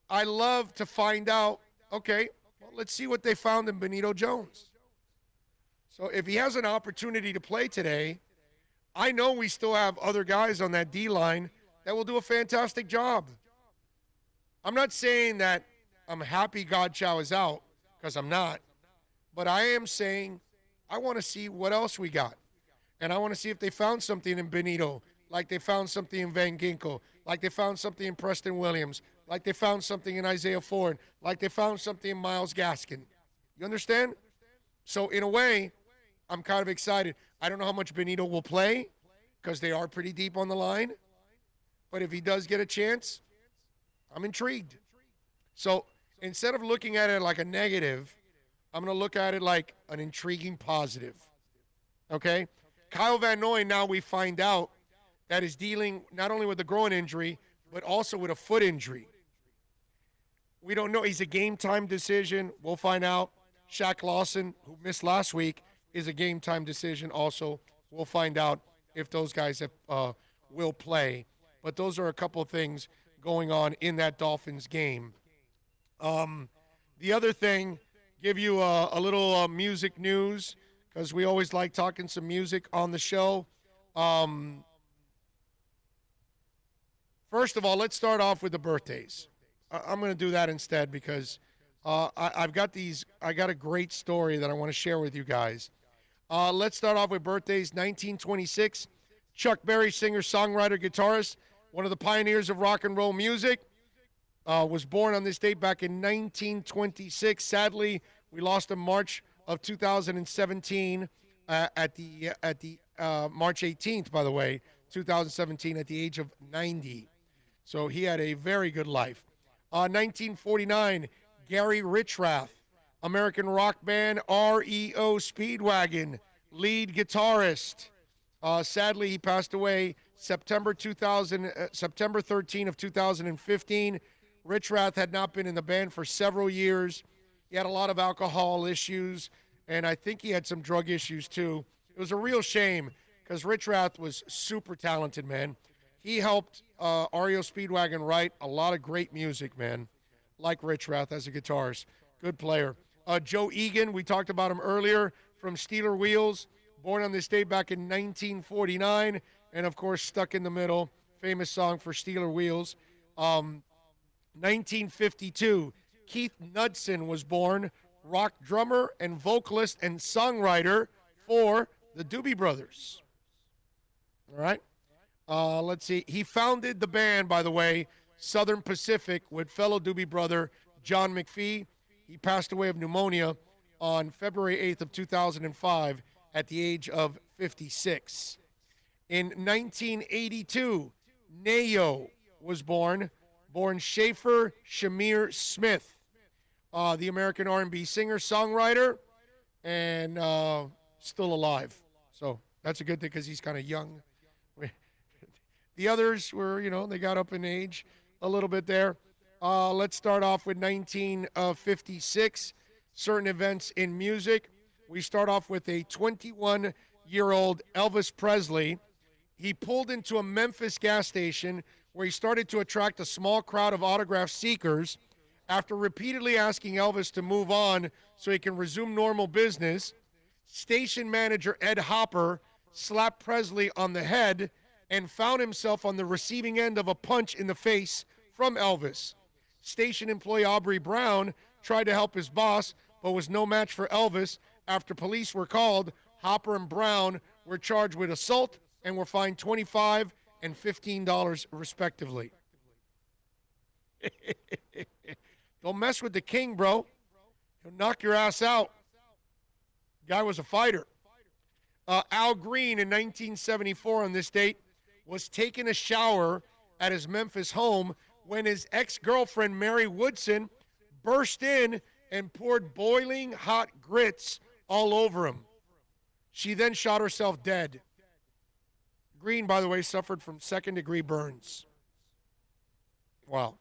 I love to find out, okay, well, let's see what they found in Benito Jones. So if he has an opportunity to play today, I know we still have other guys on that D-line that will do a fantastic job. I'm not saying that I'm happy Godchow is out, because I'm not. But I am saying I want to see what else we got. And I want to see if they found something in Benito, like they found something in Van Ginkel, like they found something in Preston Williams, like they found something in Isaiah Ford, like they found something in Myles Gaskin. You understand? So in a way, I'm kind of excited. I don't know how much Benito will play because they are pretty deep on the line. But if he does get a chance, I'm intrigued. So instead of looking at it like a negative, I'm going to look at it like an intriguing positive. Okay? Kyle Van Noy, now we find out that is dealing not only with a groin injury, but also with a foot injury. We don't know. He's a game-time decision. We'll find out. Shaq Lawson, who missed last week, is a game-time decision also. We'll find out if those guys will play. But those are a couple of things going on in that Dolphins game. The other thing, give you a little music news, because we always like talking some music on the show. First of all, let's start off with the birthdays. I'm going to do that instead because I've got a great story that I want to share with you guys. Let's start off with birthdays. 1926, Chuck Berry, singer, songwriter, guitarist, one of the pioneers of rock and roll music, was born on this date back in 1926. Sadly, we lost him March of 2017 at the March 18th, by the way, 2017, at the age of 90. So he had a very good life. 1949, Gary Richrath, American rock band REO Speedwagon, lead guitarist. Sadly, he passed away September 13 of 2015. Richrath had not been in the band for several years. He had a lot of alcohol issues, and I think he had some drug issues too. It was a real shame because Richrath was super talented, man. He helped REO Speedwagon write a lot of great music, man, like Richrath as a guitarist. Good player. Joe Egan, we talked about him earlier, from Steeler Wheels, born on this date back in 1949, and, of course, Stuck in the Middle, famous song for Steeler Wheels. 1952, Keith Knudsen was born, rock drummer and vocalist and songwriter for the Doobie Brothers. All right. Let's see. He founded the band, by the way, Southern Pacific, with fellow Doobie brother John McPhee. He passed away of pneumonia on February 8th of 2005 at the age of 56. In 1982, Nayo was born Schaefer Shamir Smith, the American R&B singer, songwriter, and still alive. So that's a good thing because he's kind of young. The others were, they got up in age a little bit there. Let's start off with 1956, certain events in music. We start off with a 21-year-old Elvis Presley. He pulled into a Memphis gas station where he started to attract a small crowd of autograph seekers. After repeatedly asking Elvis to move on so he can resume normal business, station manager Ed Hopper slapped Presley on the head and found himself on the receiving end of a punch in the face from Elvis. Station employee Aubrey Brown tried to help his boss, but was no match for Elvis. After police were called, Hopper and Brown were charged with assault and were fined $25 and $15 respectively. Don't mess with the king, bro. He'll knock your ass out. Guy was a fighter. Al Green in 1974 on this date was taking a shower at his Memphis home when his ex-girlfriend Mary Woodson burst in and poured boiling hot grits all over him. She then shot herself dead. Green, by the way, suffered from second-degree burns. Wow.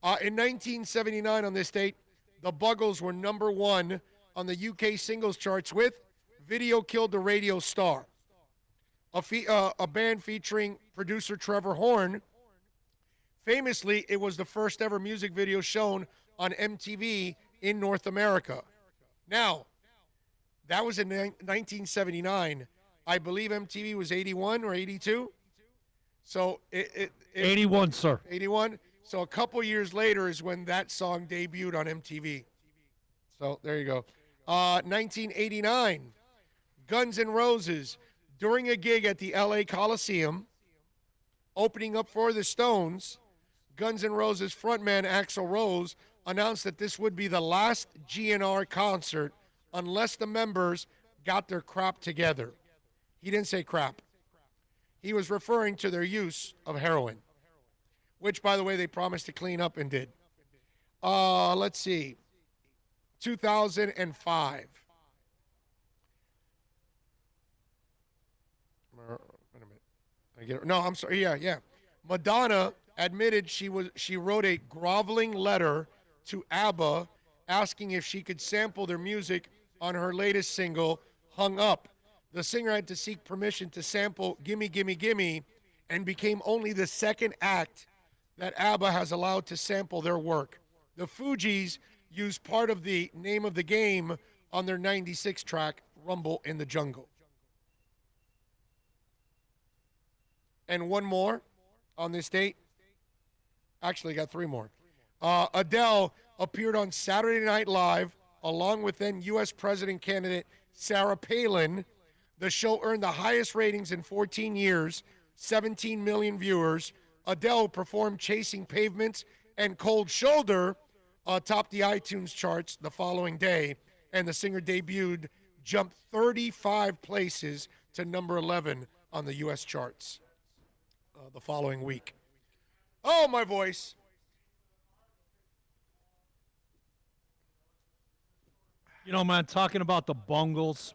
In 1979 on this date, the Buggles were number one on the UK singles charts with Video Killed the Radio Star, a band featuring producer Trevor Horn. Famously, it was the first ever music video shown on MTV in North America. Now, that was in 1979. I believe MTV was 81 or 82. So 81, sir. 81. So a couple years later is when that song debuted on MTV. So there you go. 1989, Guns N' Roses, during a gig at the LA Coliseum, opening up for the Stones, Guns N' Roses frontman Axl Rose announced that this would be the last GNR concert unless the members got their crap together. He didn't say crap. He was referring to their use of heroin, which, by the way, they promised to clean up and did. Let's see. 2005. Wait a minute. I get it. No, I'm sorry. Yeah. Madonna admitted she wrote a groveling letter to ABBA asking if she could sample their music on her latest single, Hung Up. The singer had to seek permission to sample Gimme, Gimme, Gimme, and became only the second act that ABBA has allowed to sample their work. The Fugees used part of the Name of the Game on their 96 track, Rumble in the Jungle. And one more on this date. Actually, got three more. Adele appeared on Saturday Night Live along with then U.S. President candidate Sarah Palin. The show earned the highest ratings in 14 years, 17 million viewers. Adele performed Chasing Pavements and Cold Shoulder topped the iTunes charts the following day, and the singer debuted, jumped 35 places to number 11 on the U.S. charts the following week. Oh, my voice. You know, man, talking about the Bungles,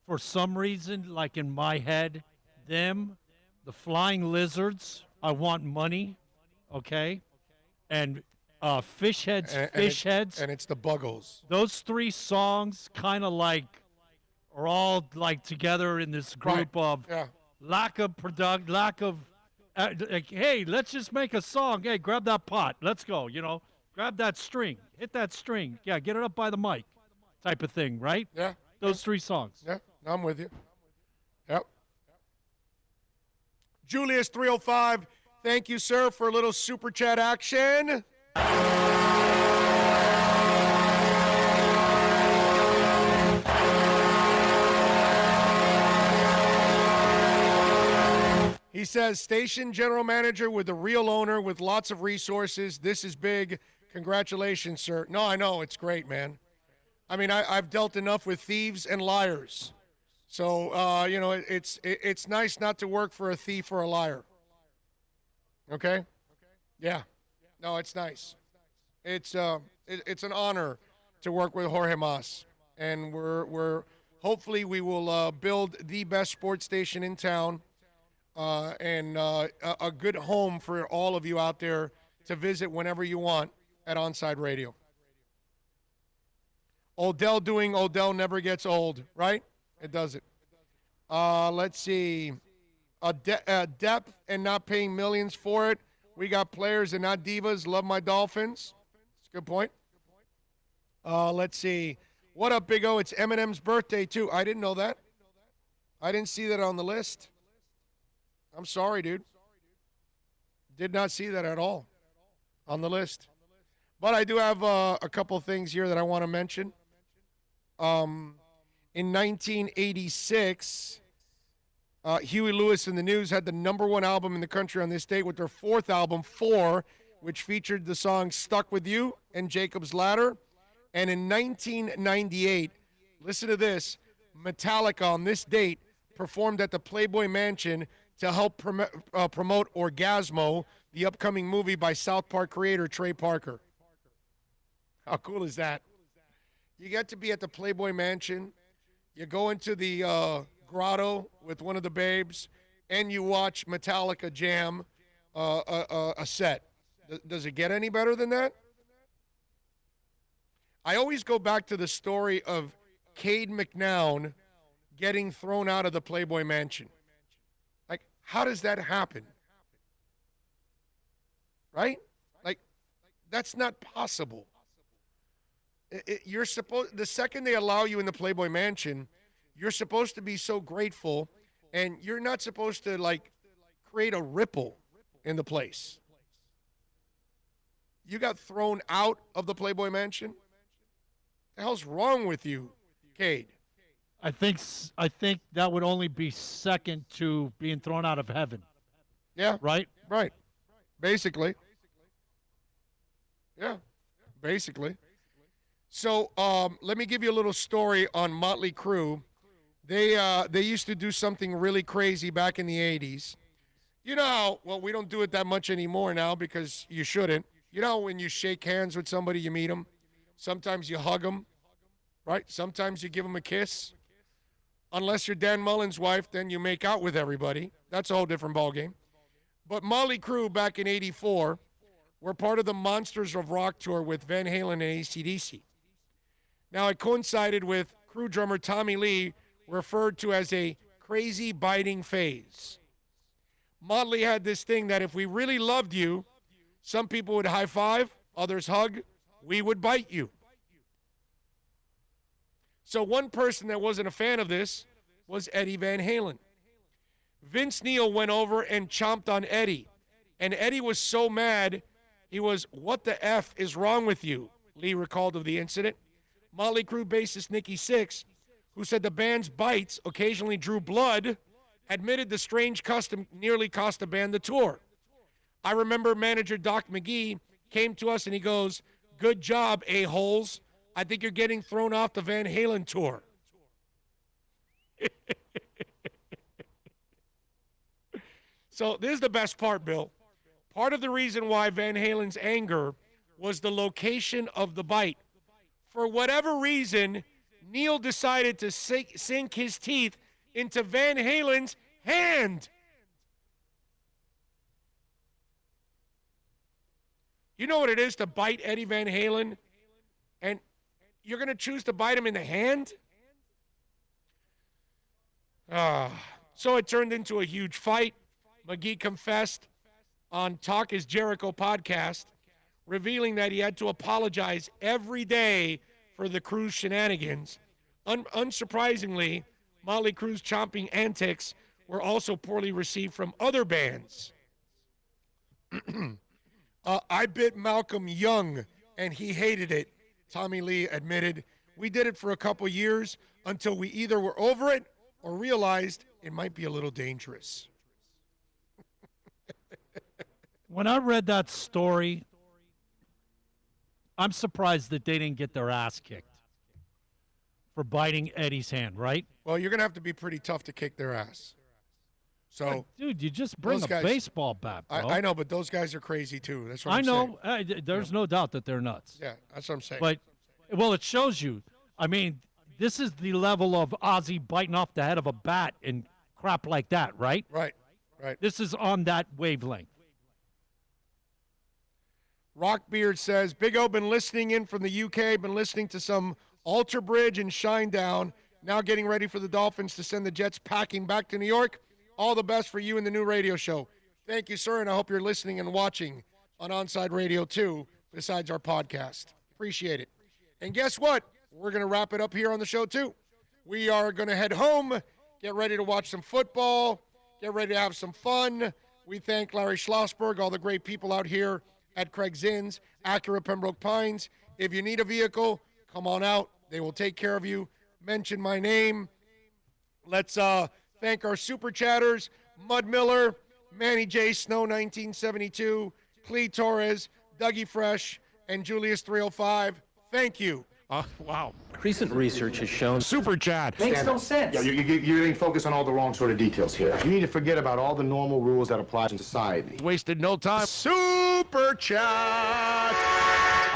for some reason, like in my head, them, the Flying Lizards, I Want Money, okay? And Fish Heads, Heads. And it's the Buggles. Those three songs kind of like are all like together in this group of lack of like, hey, let's just make a song. Hey, grab that pot. Let's go, you know. Grab that string. Hit that string. Yeah, get it up by the mic type of thing, right? Yeah. Those three songs. Yeah, I'm with you. Yep. Julius 305, thank you, sir, for a little super chat action. He says, station general manager with the real owner with lots of resources. This is big. Congratulations, sir. No, I know. It's great, man. I mean, I've dealt enough with thieves and liars. So, you know, it's nice not to work for a thief or a liar. Okay? Yeah. No, it's nice. It's an honor to work with Jorge Mas. And we're hopefully we will build the best sports station in town. And a good home for all of you out there to visit whenever you want at Onside Radio. Odell doing Odell never gets old, right? It doesn't. Let's see. Depth and not paying millions for it. We got players and not divas. Love my Dolphins. That's a good point. Let's see. What up, Big O? It's Eminem's birthday, too. I didn't know that. I didn't see that on the list. I'm sorry, dude. Did not see that at all on the list. But I do have a couple things here that I want to mention. In 1986, Huey Lewis and the News had the number one album in the country on this date with their fourth album, 4, which featured the song Stuck With You and Jacob's Ladder. And in 1998, listen to this, Metallica on this date performed at the Playboy Mansion to help promote Orgasmo, the upcoming movie by South Park creator Trey Parker. How cool is that? You get to be at the Playboy Mansion, you go into the grotto with one of the babes, and you watch Metallica jam a set. Does it get any better than that? I always go back to the story of Cade McNown getting thrown out of the Playboy Mansion. Like, how does that happen? Right? Like, that's not possible. You're supposed, the second they allow you in the Playboy Mansion, you're supposed to be so grateful, and you're not supposed to, like, create a ripple in the place. You got thrown out of the Playboy Mansion? What the hell's wrong with you, Cade? I think that would only be second to being thrown out of heaven. Yeah. Right? Right. Basically. Yeah. Basically. So let me give you a little story on Motley Crue. They used to do something really crazy back in the 80s. You know how, well, we don't do it that much anymore now because you shouldn't. You know when you shake hands with somebody, you meet them. Sometimes you hug them, right? Sometimes you give them a kiss. Unless you're Dan Mullen's wife, then you make out with everybody. That's a whole different ballgame. But Motley Crue back in 84 were part of the Monsters of Rock tour with Van Halen and AC/DC. Now, it coincided with crew drummer Tommy Lee, referred to as a crazy biting phase. Motley had this thing that if we really loved you, some people would high five, others hug, we would bite you. So one person that wasn't a fan of this was Eddie Van Halen. Vince Neil went over and chomped on Eddie, and Eddie was so mad, he was, "What the F is wrong with you?" Lee recalled of the incident. Motley Crue bassist Nikki Sixx, who said the band's bites occasionally drew blood, admitted the strange custom nearly cost the band the tour. I remember manager Doc McGee came to us and he goes, "Good job, a-holes. I think you're getting thrown off the Van Halen tour." So this is the best part, Bill. Part of the reason why Van Halen's anger was the location of the bite. For whatever reason, Neil decided to sink his teeth into Van Halen's hand. You know what it is to bite Eddie Van Halen? And you're going to choose to bite him in the hand? So it turned into a huge fight. McGee confessed on Talk is Jericho podcast, revealing that he had to apologize every day for the Crue's shenanigans. Unsurprisingly, Motley Crue's chomping antics were also poorly received from other bands. I bit Malcolm Young, and he hated it, Tommy Lee admitted. We did it for a couple years until we either were over it or realized it might be a little dangerous. When I read that story, I'm surprised that they didn't get their ass kicked for biting Eddie's hand, right? Well, you're going to have to be pretty tough to kick their ass. So, dude, you just bring a baseball bat, bro. I know, but those guys are crazy too. That's what I'm saying. I know. know. There's no doubt that they're nuts. Yeah, that's what I'm saying. But, well, it shows you. I mean, this is the level of Ozzy biting off the head of a bat and crap like that, right? Right. This is on that wavelength. Rockbeard says, Big O, been listening in from the UK, been listening to some Alter Bridge and Shinedown, now getting ready for the Dolphins to send the Jets packing back to New York. All the best for you and the new radio show. Thank you, sir, and I hope you're listening and watching on Onside Radio too, besides our podcast. Appreciate it. And guess what? We're going to wrap it up here on the show too. We are going to head home, get ready to watch some football, get ready to have some fun. We thank Larry Schlossberg, all the great people out here at Craig Zinn's, Acura Pembroke Pines. If you need a vehicle, come on out. They will take care of you. Mention my name. Let's thank our super chatters, Mud Miller, Manny J. Snow 1972, Clee Torres, Dougie Fresh, and Julius 305. Thank you. Wow. Recent research has shown Super chat. makes no sense. Yeah, you're getting focused on all the wrong sort of details here. You need to forget about all the normal rules that apply in society. Wasted no time. Super chat.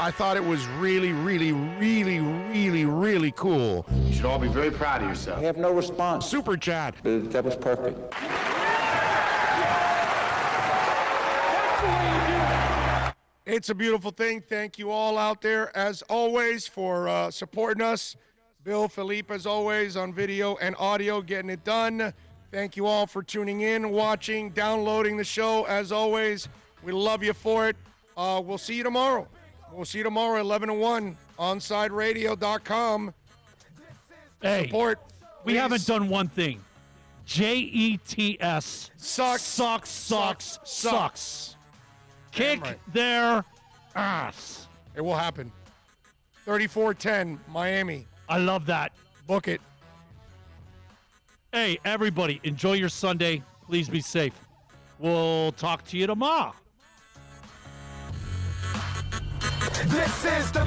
I thought it was really, really, really, really, really cool. You should all be very proud of yourself. I have no response. Super chat. That was perfect. It's a beautiful thing. Thank you all out there, as always, for supporting us. Bill, Philippe, as always, on video and audio, getting it done. Thank you all for tuning in, watching, downloading the show. As always, we love you for it. We'll see you tomorrow. We'll see you tomorrow, 11 to 1, onsideradio.com. Hey, Support. we haven't done one thing. JETS sucks. Kick their ass. It will happen. 34-10, Miami. I love that. Book it. Hey, everybody, enjoy your Sunday. Please be safe. We'll talk to you tomorrow. This is the